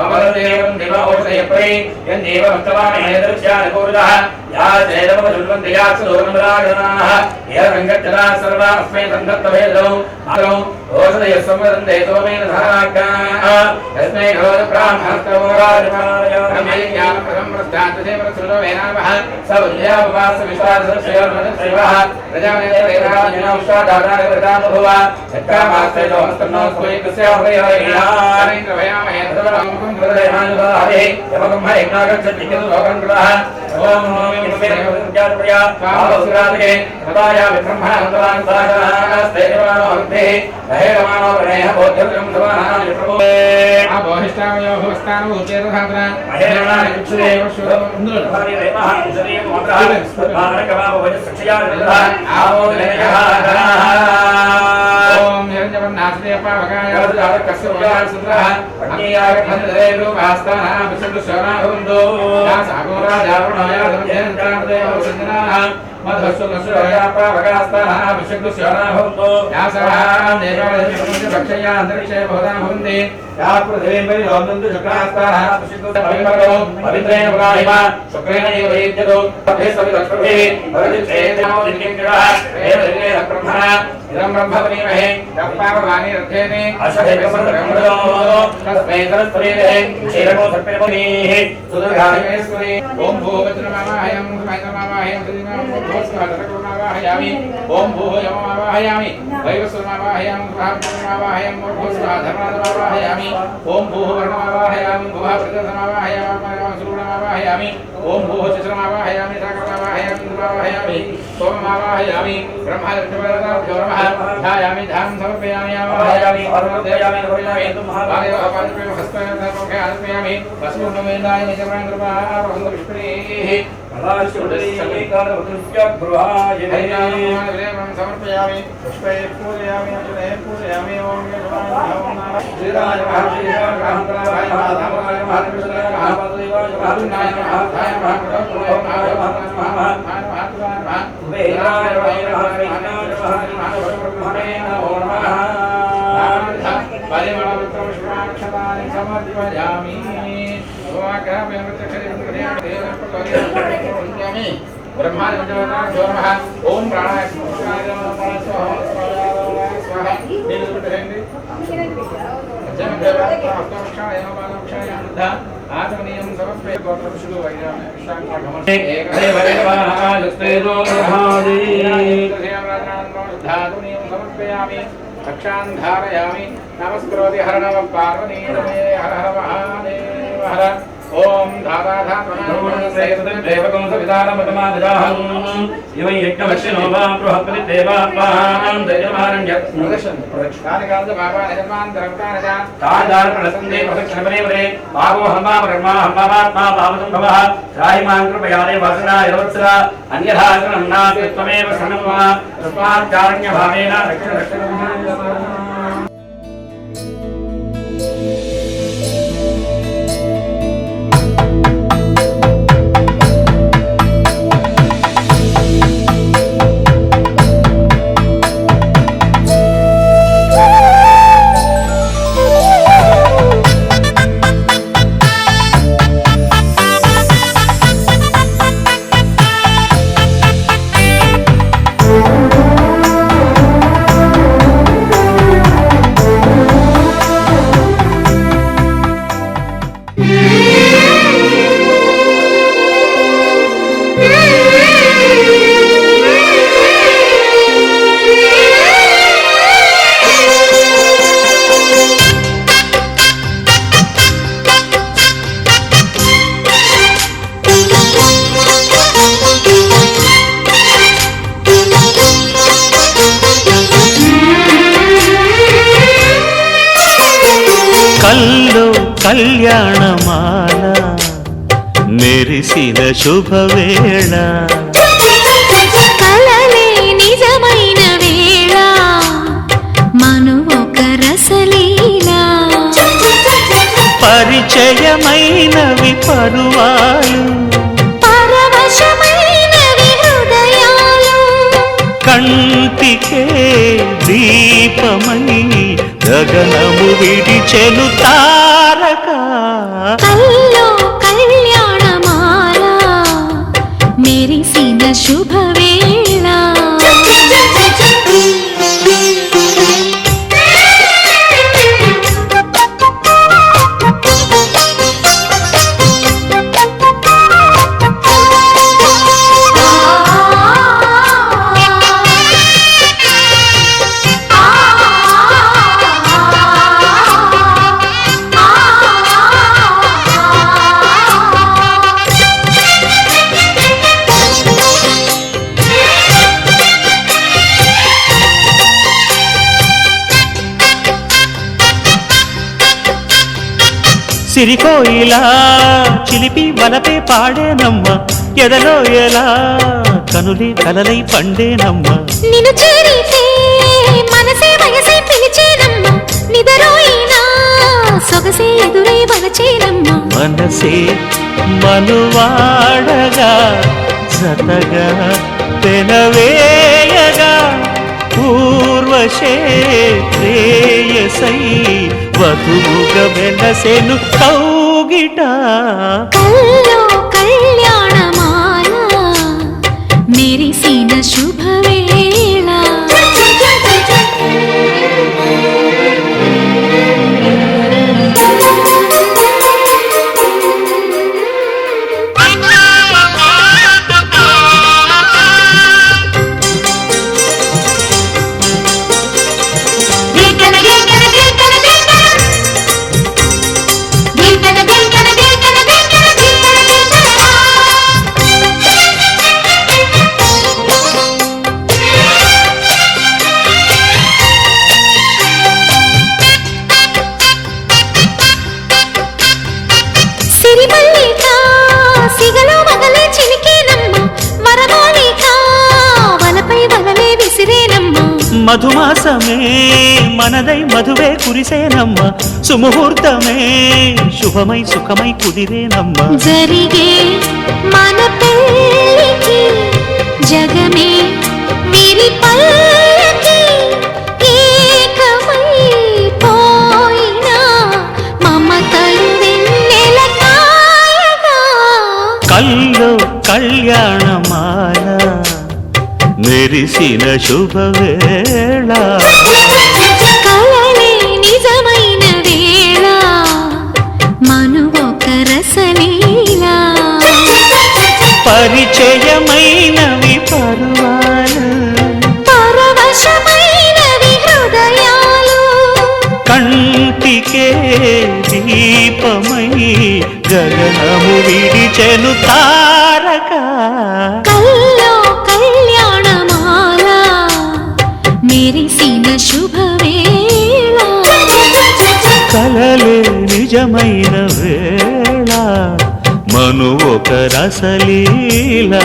अमरदेवं देवौषधयप्रे यन्देवभक्तवानेदृश्यानुपूर्णः या चैदमजुल्वन्ति यात्सुदूरमराजनाः यरङ्गच्चरा सर्वा अस्मै सन्धत्तभेदौ आदौ ओषधयः संवदन्ते सोमेन धाराज्ञाः यस्मै भगवद्ब्राह्मणस्तवोराजमानयामि ज्ञानप्रदं प्रस्थान्तदेवरसुरो वेनामः स बुद्ध्यापवास विश्वासश्रेयोर्मनश्रेवः प्रजामेतवेदाज्ञाउष्टादादानवृतानुभुव यत्कामास्ते लोहस्तन्नो स्फुयिकस्य हृदयेन्द्रभयामहे धर्ममुखं हृदयमानुभावे यमकं हरिणागच्छत्तिकितु लोकं कृतः ओम नमोऽस्मिन्नोऽप्रिया पावसुरादे हृदाया विब्रह्मणन्तरान्तरास्ते देवानो हृदे नहेरमानो प्रणेह बोध्यं समानानि प्रभो ఆపోహిష్టామయో భవస్థానం ఉచేతధాత్ర మహేరణాయ కుక్షదేవ శుభం ఇంద్రుడు హరిరే మహాంసరీ మంత్ర భారకవావ వజసక్షయా ఓం నిరంజవన్నాశ్రయపావకాయ కస్య వజాసుద్రః అగ్నియాయ ఖండే రూపాస్తాన విశుద్ధ శరణాహుందో యాసాగోరాజారుణాయ ధర్మేంద్రాదేవ సంజనాః మధుస్సులసురయాపావకాస్తాన విశుద్ధ శరణాహుందో యాసవాం దేవాలయ భక్షయా అంతరిక్షే భవదాన భవంతి యా పృథివీం లోకంతు శుక్రాస్తాన విశుద్ధ పవిత్రో పవిత్రేణ పురాహిమ శుక్రేణ ఏవ వైద్యతో తథే సవితస్పృహే భవతిచేతమో దిక్కింగళః ఏవే బ్రహ్మణ ఇదం బ్రహ్మవనీమహే తప్పావవాని రథేనే అశదేవసంబ్రహ్మణో తస్మై సరస్వతీరే క్షీరమో సర్పేమనీః సుదుర్గాయేశ్వరీ ఓం భూవజ్రమావాహయం మైత్రమావాహయం శ్రీమాం భూస్వాదరకమావాహయామి ఓం భూయమావాహయామి వైవస్వమావాహయామి ప్రాప్తమావాహయం భూస్వాధర్మాదమావాహయామి ఓం భూవర్ణమావాహయామి భూభాప్రదమావాహయామి సురుణమావాహయామి ఓం భూచిత్రమావాహయామి సాకరమావాహయామి ఇంద్రమావాహయామి సోమమావాహయామి బ్రహ్మదేవతాభ్యోనమః ధ్యాయామి ధ్యానం సమర్పయామి ఆవాహయామి అరుణోదయామి నమయామి వాయో అపాదమే హస్తేన సర్వకే ఆత్మయామి వస్మున్నమేందాయ నిజమేంద్రమావహం విష్ణుః సమర్పయామి పుష్పే పూజయామి అక్షరే పూజయామి ఓం శ్రీరాయ మహాశ్రీరాయ మహాధామాయ మహాకృష్ణాయ మహాపాదదేవాయ మహాదున్నాయ మహాధాయ మహాకృష్ణాయ ఓం ప్రాణాయ ఆచమనీయం సమర్పయ గోత్రపుషులు వైరామేషాంకీయం సమర్పయామి రక్షాన్ ధారయామి నమస్కరోతి హర నమ పార్వతీ హర హర మహాదేవ హర ఓం దేవకం సవితారమతమాదిరాహం ఇవం యజ్ఞవక్షిణో వా బృహత్పతి దేవాత్మానం దైవమారణ్యత్ప్రదక్షం ప్రదక్షిణానికాంత బాబా నిజమాంతరంకానజ తాదార ప్రసందే ప్రదక్షిణపరేవరే పాపో హంబా బ్రహ్మా హంబాత్మా పాపసంభవః రాహిమాన్ కృపయాదే వసనాయ వత్సర అన్యథా శరణం త్వమేవ శరణం మమ తస్మాత్ కారుణ్య భావేన రక్షణ రక్షణ కల్లో కళ్యాణమాల మెరిసిన శుభవేళ కలలే నిజమైన వేళ మను ఒక రసలీలా పరిచయమైనవి పరువాలు పరవశమైనవి హృదయాలు కంటికే దీపమై గగనము విడిచెను తారక కల్లో కళ్యాణమాల మెరిసిన శుభవేళ సిరికోయిలా చిలిపి వలపే పాడేనమ్మ ఎదలో ఎలా కనులే కలలై పండేనమ్మ నిన్ను చేరితే మనసే వయసే పిలిచేనమ్మ నిదరోయినా సొగసే ఎదురై వలచేనమ్మ మనసే మనువాడగా జతగా పెనవేయగా పూర్వశే శ్రేయసై వధువుగా వెనసెను కౌగిట కల్లో కళ్యాణమాల మెరిసిన శుభవేళ మధుమాసమే మనదై మధువే కురిసేనమ్మ సుముహూర్తమే శుభమై సుఖమై కుదిరేనమ్మ జరిగే మన పెళ్ళికి జగమే వీరి పల్లకి ఏకమై పోయినా మమతలు వెన్నెల కాయగా కల్లో కళ్యాణమాల మెరిసిన శుభవేళ కలలే నిజమైన వేళ మనువొక రసలీలా పరిచయమైనవి పర్వాలు పరవశమైనవి హృదయాలు కంటికే దీపమై గగనము విడిచెను తారక కల్లో కళ్యాణమాల మెరిసిన శుభవేళ కలలే నిజమైన వేళ మను ఒక రసలీలా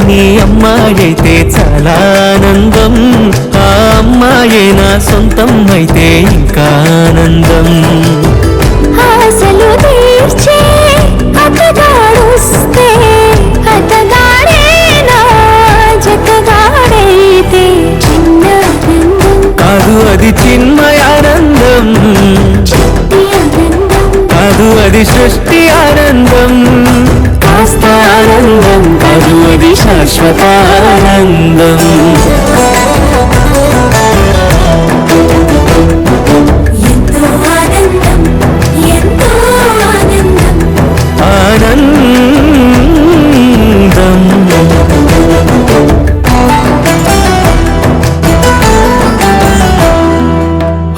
నీ అమ్మాయైతే చాలా ఆనందం ఆ అమ్మాయే నా సొంతం అయితే ఇంకా ఆనందం ఆశలు తీర్చే అతగాడొస్తే అతగాడే నా జతగాడైతే చిన్న కాదు అది చిన్మయానందం కాదు అది సృష్టి ఆనందం కాస్త ఆనందం కాదు అది శాశ్వతానందం ఆనందం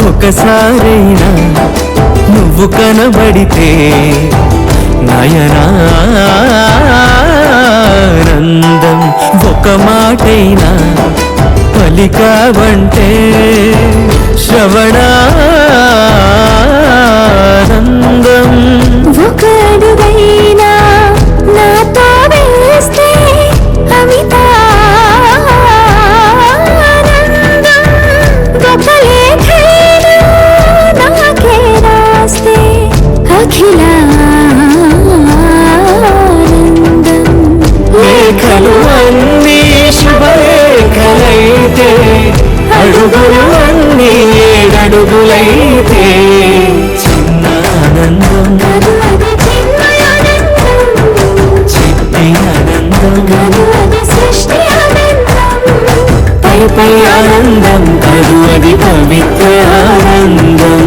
ఒకసారైనా నువ్వు కనబడితే నయనానందం ఒక మాటైనా పలికావంటే శ్రవణానందం ఒక అడుగైనా నాతో వేస్తే అమితానందం గొప్ప లేఖైనా నాకే రాస్తే అఖిలానందం లేఖలు అన్నీ శుభలేఖలైతే అడుగులు అన్నీ ఏడడుగులైతే చిన్న ఆనందం అది చిన్మయానందం ఆనందం కదు అది పవిత్ర ఆనందం.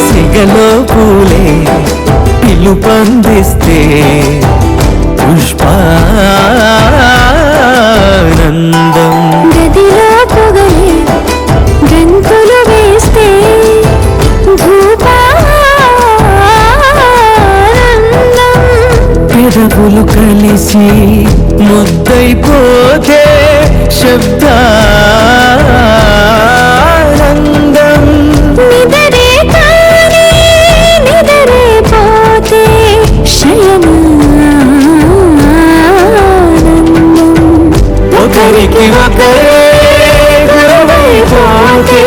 సిగలో పూలే పిలుపందిస్తే పుష్పానందం. గదిలో పొగలే గంతులు వేస్తే ధూపానందం. పెదవులు కలిసి ముద్దైపోతే శబ్దానందం. నిదరే కానీ నిదరే పోతే శయనానందం. ఒకరికి ఒకరే గురువైపోతే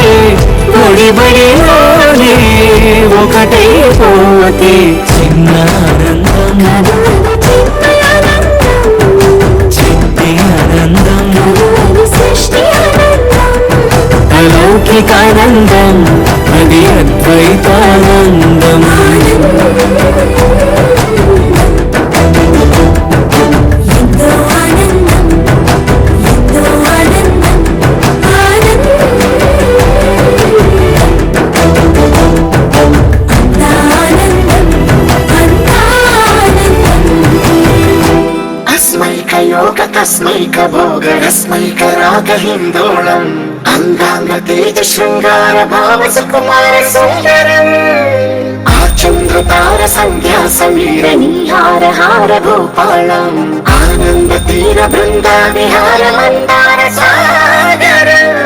బడిబడిలోనే ఒకటైపోతే చిన్నానందం చిట్టి ఆనందం సృష్టి ఆనందం. అలౌకికానందం అది అద్వైతానందం. ఎంతో ఆనందం ఎంతో ఆనందం अस्मैकयोग तस्मैक भोग रस्मैक राग हिन्दोळम् अंगांग तेज शृंगार भाव सुकुमार सुंदरम् आचंद्र तार संध्या समीर नीहार हार भूपालम् आनंद तीर बृंदा विहार मंदार सागरम्.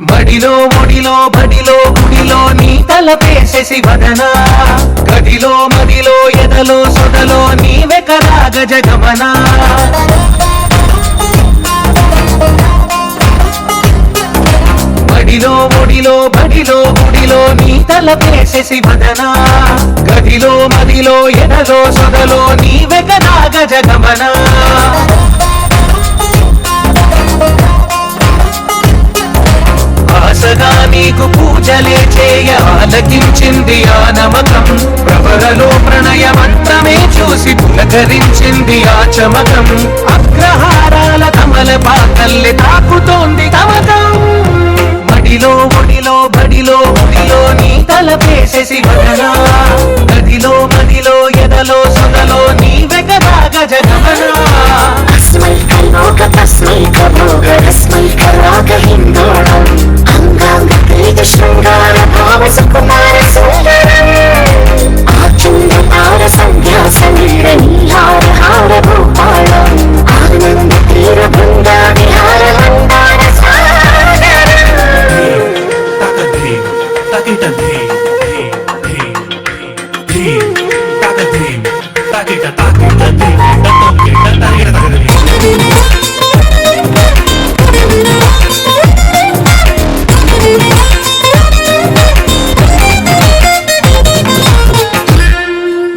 మడిలో ఒడిలో బడిలో గుడిలో నీ తలపేసేసి వదనా గదిలో మదిలో ఎదలో సొదలో నీవే కదా గజగమనా. మడిలో ఒడిలో బడిలో గుడిలో నీ తలపేసేసి వదనా గదిలో మదిలో ఎదలో సొదలో నీవే కదా గజగమనా. ఆశగా నీకు పూజలే చేయ ఆలకించింది ఆ నమకం ప్రవరలో ప్రణయ మంత్రమే చూసి పులకరించింది ఆ చమకం అగ్రహారాల కమల పాకల్లె తాకుతోంది తమకం. మడిలో ఒడిలో బడిలో గుడిలో నీ తలపేసేసి వదనా గదిలో మదిలో ఎదలో సొదలో నీవే కదా గజగమనా. अस्मैकलोक तस्मैक भोग रस्मैक राग हिन्दोळम् अंगांग तेज शृंगार भाव सुकुमार सुंदरम् आचंद्र तार संध्या समीर नीहार हार भूपालम् आनंद तीर बृंदा विहार मंदार सागरम्.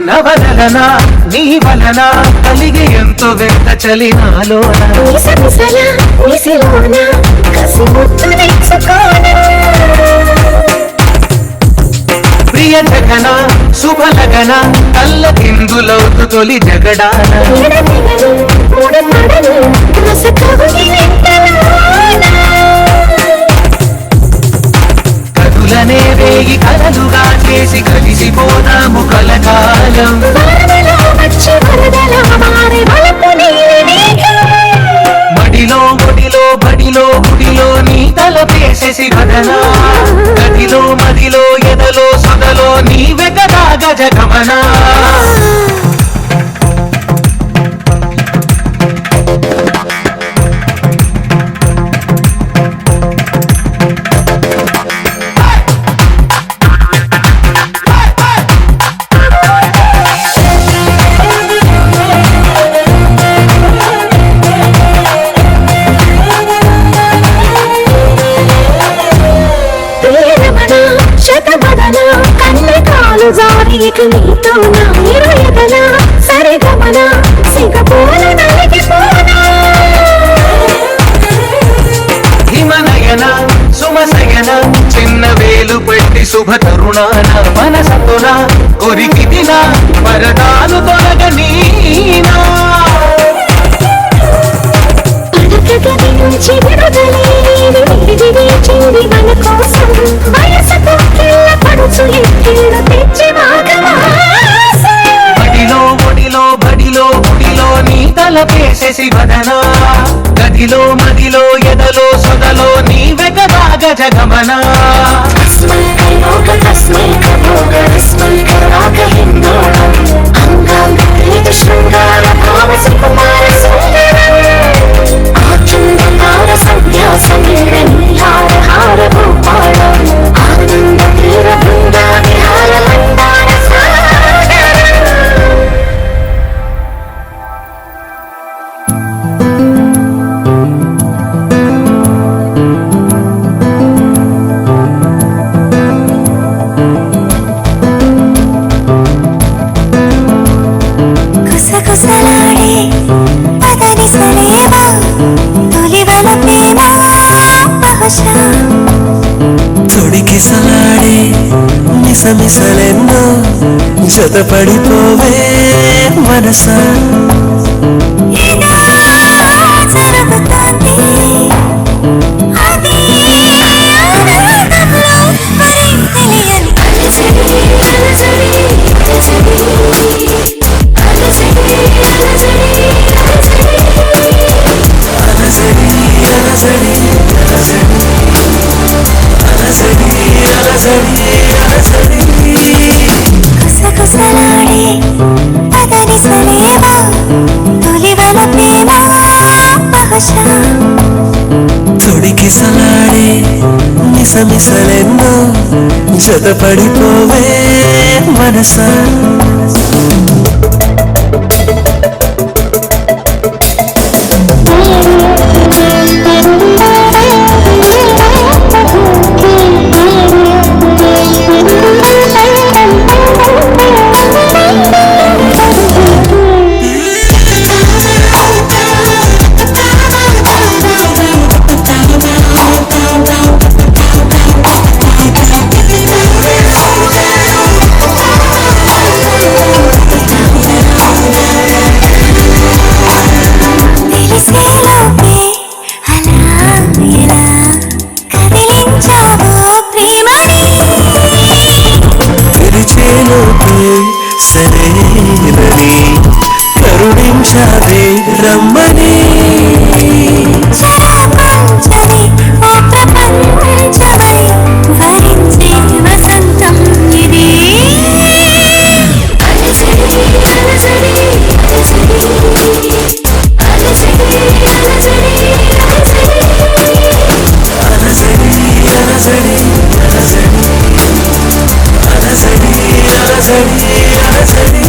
నవలన నీ వలన కలిగి ఎంతో వ్యక్త చలినాలోన నిసనిసల నిసిలోన కసి ముద్దు తెచ్చుకోనా. ప్రియ జగన శుభలగన కల్ల కిందులవుతు తొలి జగడాన ఎడతెగని ముడమడని రసకవుని వెంటలోనా. కదులనే వేగి కలలుగా చేసి కలిసిపోదాము కలకాలం. వరదలో వచ్చి వరదలా మారి వలపు నీలి మేఘం. మడిలో ఒడిలో బడిలో గుడిలో నీ తలపేసేసి వదనా గదిలో మదిలో ఎదలో సొదలో నీవే కదా గజగమనా. శతబదన కన్నె కాలు జారి ఇక నీతో నా ఇరుయదన సరిగమన సిగపూల నలిగిపోనా హిమనయన సుమసయన చిన్న వేలు పెట్టి శుభ తరుణాన మనసతున కొరికి దిన పరదాలు తొలగనీనా పడకగది నుంచి విడుదలే వేచింది మన కోసం వయసుతో కిల్ల పడుచు ఎక్కిళ్ళు తెచ్చి మాగవాసే బడిలో ఒడిలో బడిలో గుడిలో నీ తలపేసేసి వదనా గదిలో మదిలో ఎదలో సొదలో నీ వెగదాగ జగమనా తస్మై కైలోక తస్మై కభోగ రస్మై కరాగ హిందోళం అంగాంగ ప్రీత శృంగార భావ సుకుమార సుందరం ఆచందనార సంధ్యా సమీర నీహార హార భూపాళం ఆనంద తీర బృందా విహార మందార సాగరం కుసకుసలాడే పదని సలేవా తొలివల ప్రేమ బహుశా తొడికిసలాడే మిసమిసలెన్నో జతపడిపోవే మనసా ఇలా జరుగుతోంది అది ఆనందంలో మరి తెలియని అలజడి అలజడి అలజడి అలజడి అలజడి అలజడి అలజడి అలజడి కుసకుసలాడే పదని సలేవా తొలివల ప్రేమ బహుశా తొడికిసలాడే మిసమిసలెన్నో జతపడిపోవే మనసా తెలిసేలోపే అలా ఇలా కదిలించావు ప్రేమని పిలిచేలోపే సరేనని కరుణించావే రమ్మని శరాపంచని ఓ ప్రపంచమై వరించే వసంతం ఇది అలజడి అలజడి అలజడి అలజడి అలజడి అలజడి అలజడి అలజడి అలజడి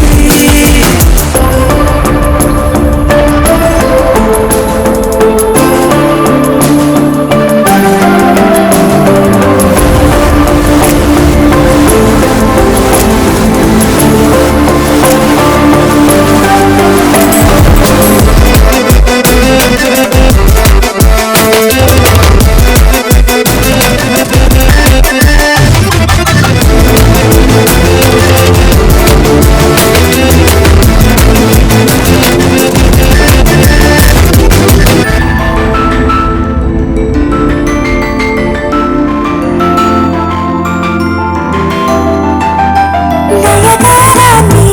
నయగారాన్ని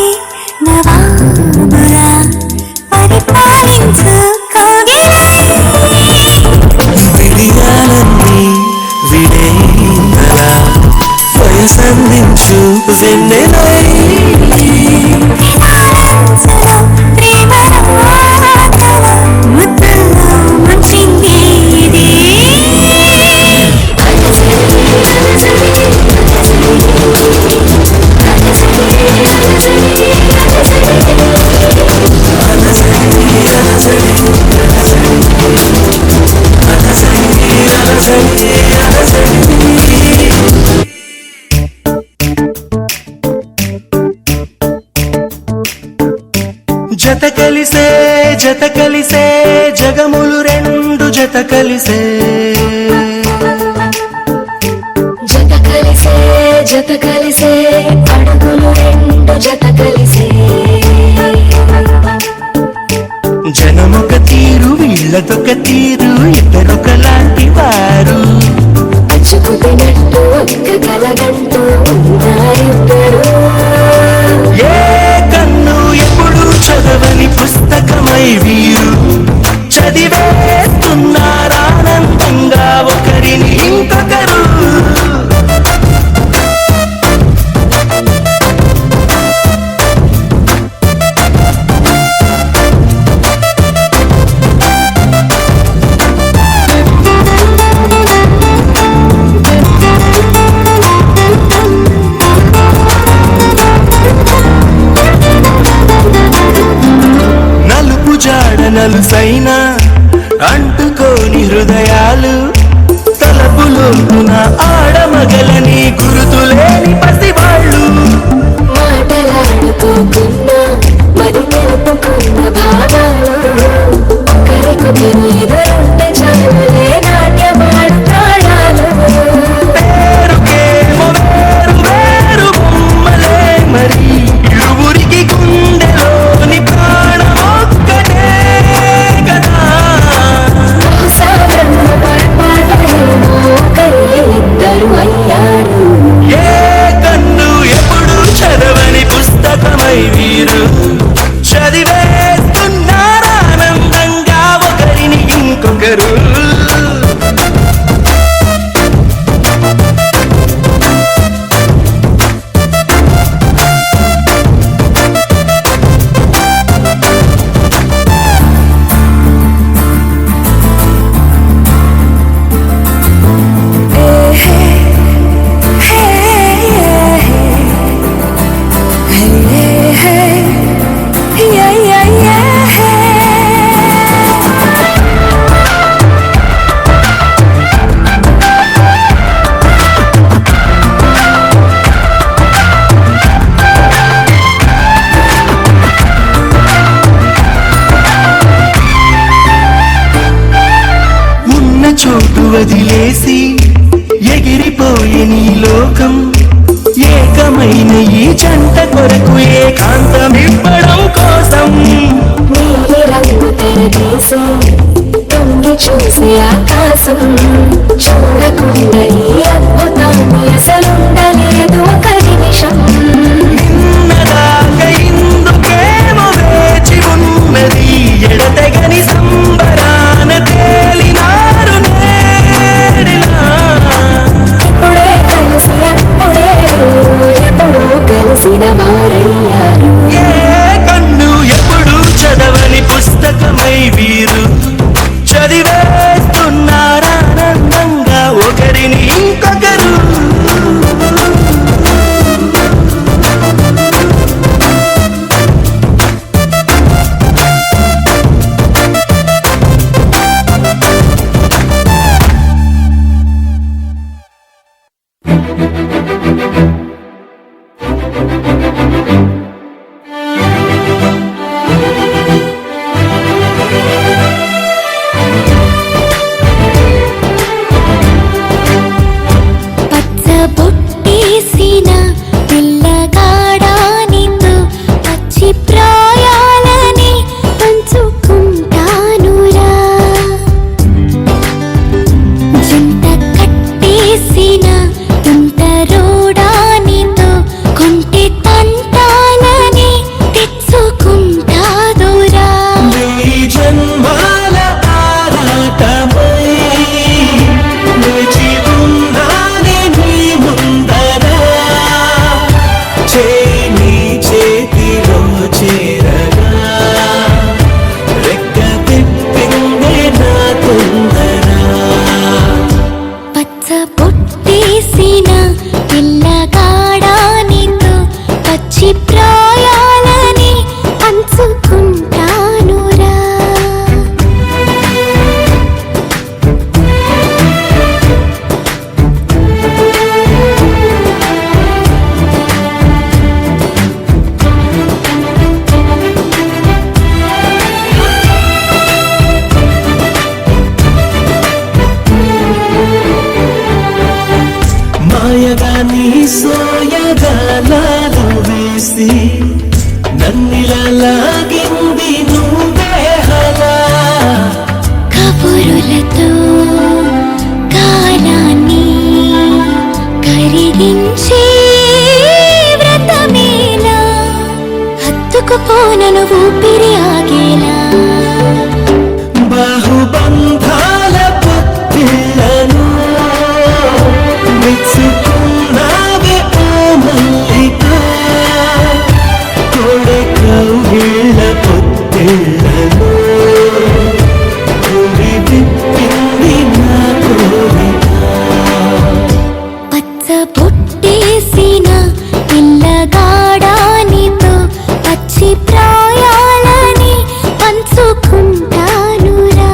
నవాబురా పరిపాలించు కోగిలై విడియాలన్నీ విడేందలా వయసందించు వెన్నెలై వినాలంచలో ప్రేమరాతల ముద్దుల్లో ముంచింది ఇది జత కలిసే జత కలిసే జగములు రెండు జత కలిసే జత కలిసే జత కలిసే అడుగులు రెండు జత కలిసే జనమొక తీరు వీళ్ళదొక తీరు ఇద్దరొకలాంటి వారు అచ్చుకుతినట్టు ఒక్క కలగంటూ ఉన్నారిద్దరు ఏ కన్ను ఎప్పుడు చదవని పుస్తకమై వీరు చదివేస్తున్నారానందంగా ఒకరిని ఇంకొకరు నలుసైన అంటుకోని హృదయాలు తలపులోన ఆడమగలని గురుతులేని పసివాళ్ళు మాటలాడుకోకున్నా మరి తెలుపుకున్న భావాలు ఒకరికొకరు ఎదురుంటే చాలులే నాట్యమాడు ప్రాణాలు పేరుకేమో వేరు వేరు బొమ్మలే మరి ఇరువురికి గుండెలోని ప్రాణం ఒక్కటే కదా ఇద్దరు అయ్యారు ఏ కన్ను ఎప్పుడు చదవని పుస్తకమై వీరు చదివేస్తున్నారానందంగా ఒకరిని ఇంకొకరు చోటు వదిలేసి ఎగిరిపోయే నీ లోకం ఏకమైన ఈ జంట కొరకు ఏకాంతం ఇవ్వడం కోసం నీలి రంగు తెరదీసి తొంగి చూసి ఆకాశం చూడకుండా ఈ అద్భుతాన్ని అసలుండలేదు ఒక నిమిషం నిన్నదాకా ఇందుకేమో వేచి ఉన్నది ఎడతెగని సంబరాన తేలినారు నేడిలా ఇప్పుడే కలిసి అప్పుడే ఎప్పుడూ కలిసిన వారయ్యారు ఏ కన్ను ఎప్పుడు చదవని పుస్తకమై వీరు చదివేస్తున్నారానందంగా ఒకరిని సోయగాలాలు వేసి నన్నిలా లాగింది నువ్వే హలా కబురులతో కాలాన్ని కరిగించే వ్రతమేలా హత్తుకుపోనను ఊపిరి ఆగేలా బాహుబంధాల పొత్తిళ్లను మెచ్చుకున్నావే ఓ మల్లిక కొడే కౌగిళ్ళ పొత్తిళ్లను కొడి విప్పింది నా కోరిక పచ్చ బొట్టేసిన పిల్లగాడానితో పచ్చి ప్రాయాలని పంచుకుంటానురా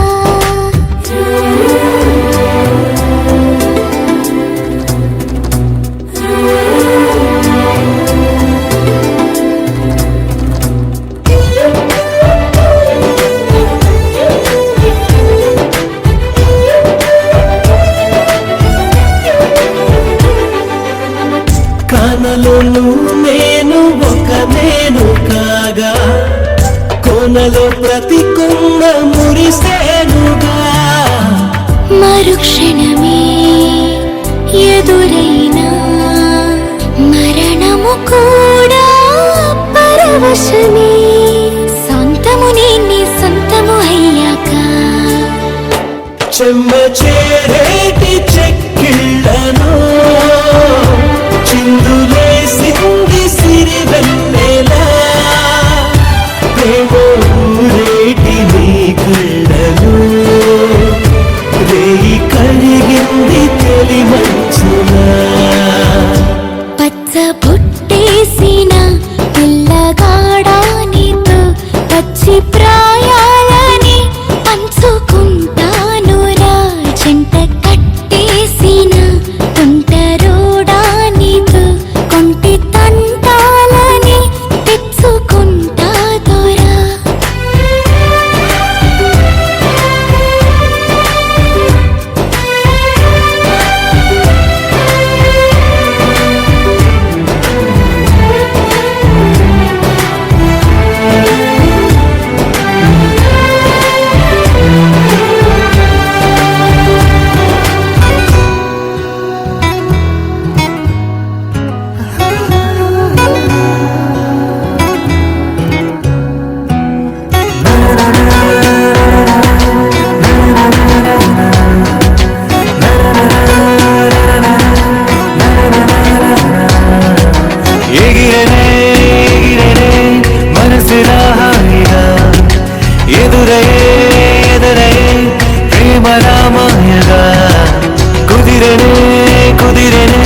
కానలో నేను ఒక నేను కాగా కోనలో ప్రతి కొన్న మురిసేనుగా మరుక్షణమే ఎదురైనా మరణము కూడా పరవశమే సొంతము నీ సొంతము అయ్యాక చెమ్మ చేరేటి చెక్కిళ్ళను చిందులేసింది సిరివెన్నెలా ప్రేమ రేటి నీ కళ్ళను రేయి కడిగింది తెలి మంచునా పచ్చ బుట్టేసిన పిల్లగాడానితో పచ్చి ప్రాయాలని పంచుకుంటానురా జంట కట్టేసిన తుంటరోడానితో కొంటి తంటాలని తెచ్చుకుంటా దొరా ఎగిరనే ఎగిరనే మనసులా హాయిగా ఎదురయే ప్రేమ రామాయగా కుదిరనే కుదిరనే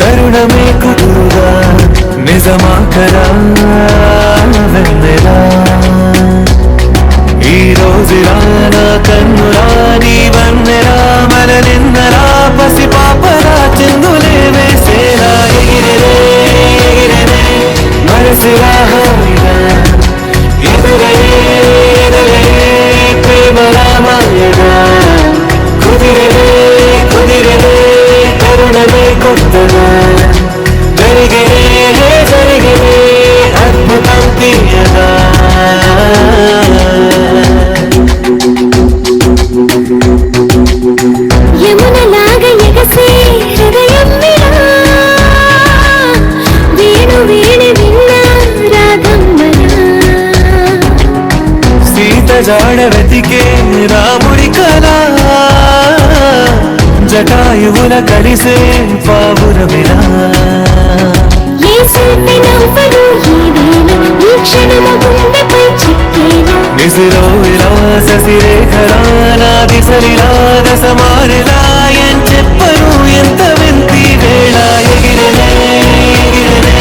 తరుణమే కుదురుగా నిజమా కరా వెన్నెలా ఈ రోజులా నా కన్నులా నీ వన్నెలా మన నిన్నరా పసి పాపరా చెందులే వేసేలా ఎగిరనే ఎగిరనే మనసులా హాయిగా ఎదురయే ప్రేమ రామాయగా కుదిరనే కుదిరనే తరుణమే కొత్తగా జరిగినే అద్భుతం తీయగా యమునలాగ ఎగసే హృదయం వినా వేణు వేణి విన్నా రాగమ్మనా సీత జాడ వెతికే రాముడి కళ జటాయువుల కలిసే పావురమిలా ఏ శిల్పి నవ్వను ఈ వేళ ఈ క్షణము గుండెపై చిక్కేను నిజలో విలాస శిరేఖలా నా దిశలిలా దశమారిలా ఏం చెప్పను ఎంత వింతి వేళ ఎగిరనే ఎగిరనే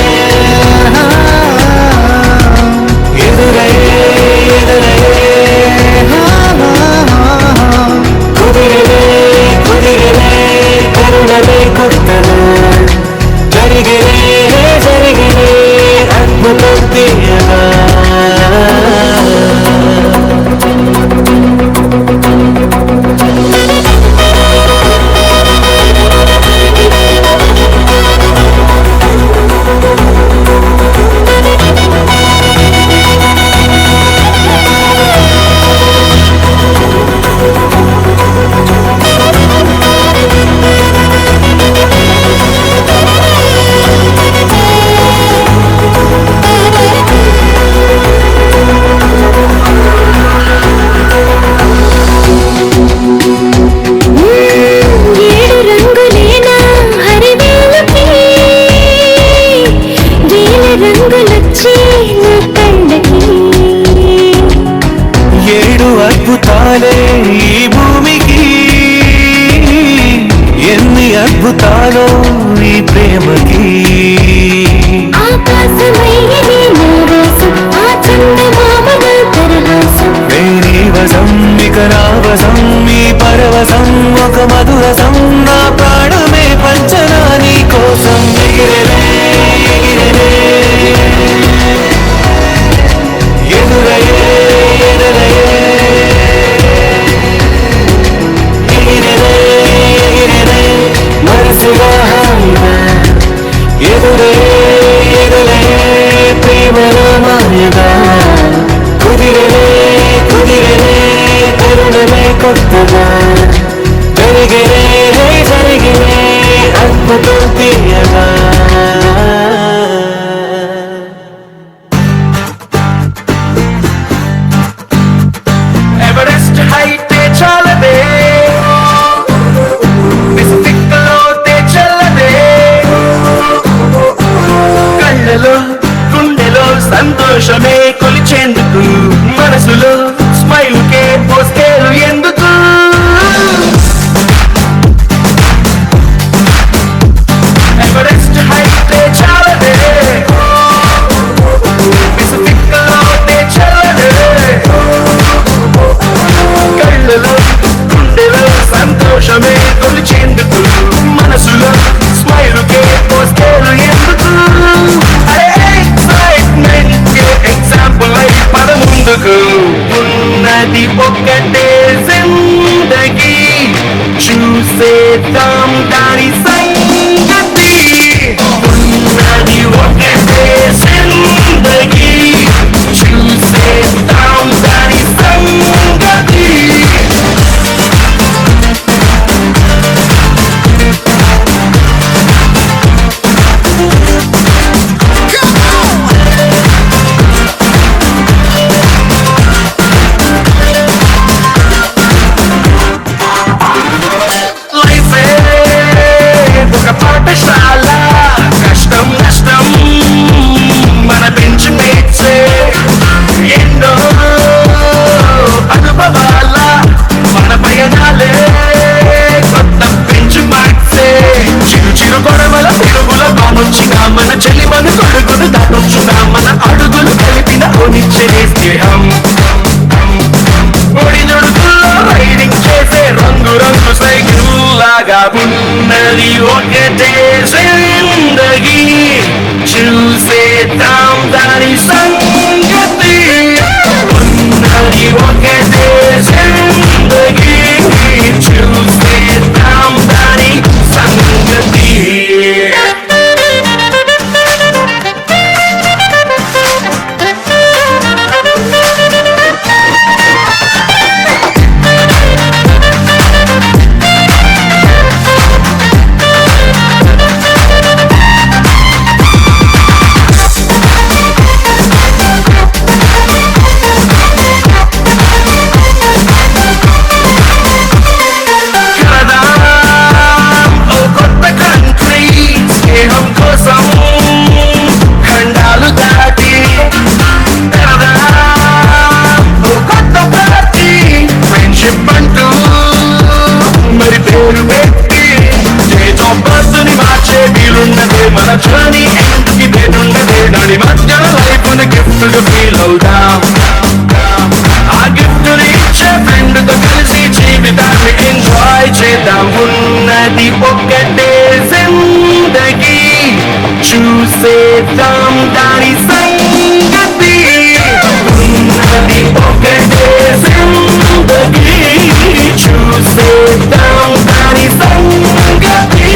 ఎదురయే కుదిరనే కుదిరనే కరుణమే కొత్తగా జరిగినే అద్భుతం తీయగా జన్మలో ఈ ప్రేమకి ఆకాశమయ్యని నవరసం ఆ చందమామల తరహాసం వేరీవసం ఇక రావసం ఈ పరవశం ఒక మధురసం నా ప్రాణమే పంచనా నీ కోసం ఎగిరెలే ఎగిరెలే ఎదురయ్యే ఎదురయ్యే ఎగిరెలే ఎగిరెలే మనసుగా హాయిగా ఎదురే ఎదురే ప్రేమలో మాయగా కుదిరెలే కుదిరెలే కరుణమే కొత్తగా జరిగిరే జరిగిరే అద్భుతం తీయగా ఎవరెస్ట్ హైట్ చాలదే పెసిఫిక్ లోతే చల్లదే కళ్ళలో గుండెలో సంతోషమే కొలిచేందుకు మనసులో స్మైల్ కే పోస్కేలు ఎందుకు ఎవరెస్ట్ హైట్ చాలదే పెసిఫిక్ లోతే చల్లదే కళ్ళలో గుండెలో సంతోషమే కొలిచేందుకు మనసులో స్మైల్ కే పోస్కేలు ఎందుకు ఎక్సైట్మెంట్ కే ఎగ్జాంపుల్ అయి పద ముందుకు ఉన్నది ఒక్కటే జిందగీ చూసేద్దాం దాని సంగతి ఉన్నది ఒక్కటే జిందగీ చూసేద్దాం దాని సంగతి లైఫే ఒక పాఠశాల కష్టం నష్టం మన బెంచ్ మేట్సే ఎన్నో అనుభవాల మన పయనాలే కొత్త బెంచ్ మార్క్సే చిరు చిరు గొడవల పిరుగుల బామొచ్చినా మన చెల్లి మన కొడుకును దాటొచ్చునా మన అడుగులు కలిపిన ఒనిచ్చే స్నేహం ఒడిదుడుకుల్లో రైడింగ్ చేసే రంగు రంగు సైకిల్ లాగా ఉన్నది ఒకటే జిందగీ చూసేద్దాం దాని సంగతి ఉన్నది ఒకటే జిందగీ చూసేద్దాం దాని సంగతి మన జర్నీ ఎండ్కి బేనుండదే నడి మధ్యలో లైఫ్ గిఫ్ట్ ఫీల్ అవుదాం ఆ గిఫ్ట్ ఇచ్చే ఫ్రెండ్ తో కలిసి జీవితాన్ని ఎంజాయ్ చేద్దాం ఉన్నది ఒక్కటే జిందగీ చూసేద్దాం దాని సంగతి ఉన్నది ఒక్కటే జిందగీ చూసేద్దాం దాని సంగతి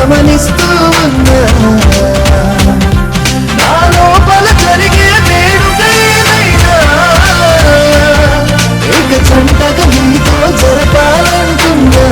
గమనిస్తూ ఉన్నా నా లోపల జరిగే వేడుకైనా ఇక జంటగా మీతో జరపాలంటున్నా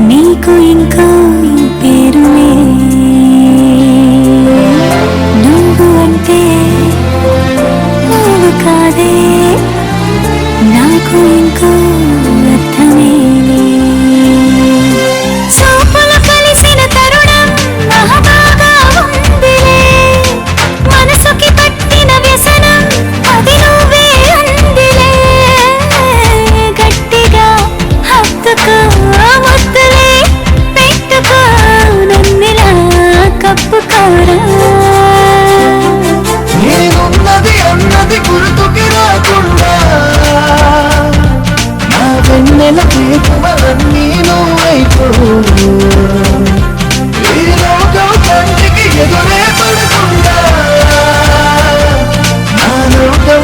నీకు ఇంకా పేరులే నువ్వు అంటే నువ్వు కాదే నాకు ఇంకో అర్థమేలే చూపులు కలిసిన తరుణం మహాబాగా ఉందిలే మనసుకి పట్టిన వ్యసనం అది నువ్వే అందిలే గట్టిగా హత్తుకో ముద్దులే పెట్టుకో నన్నిలా కప్పుకోరా నేనున్నది అన్నది గుర్తుకి రాకుండా నా వెన్నెల దీపమలన్నీ నువ్వైపో ఈ లోకం కంటికి ఎదురే పడకుండా నా లోకం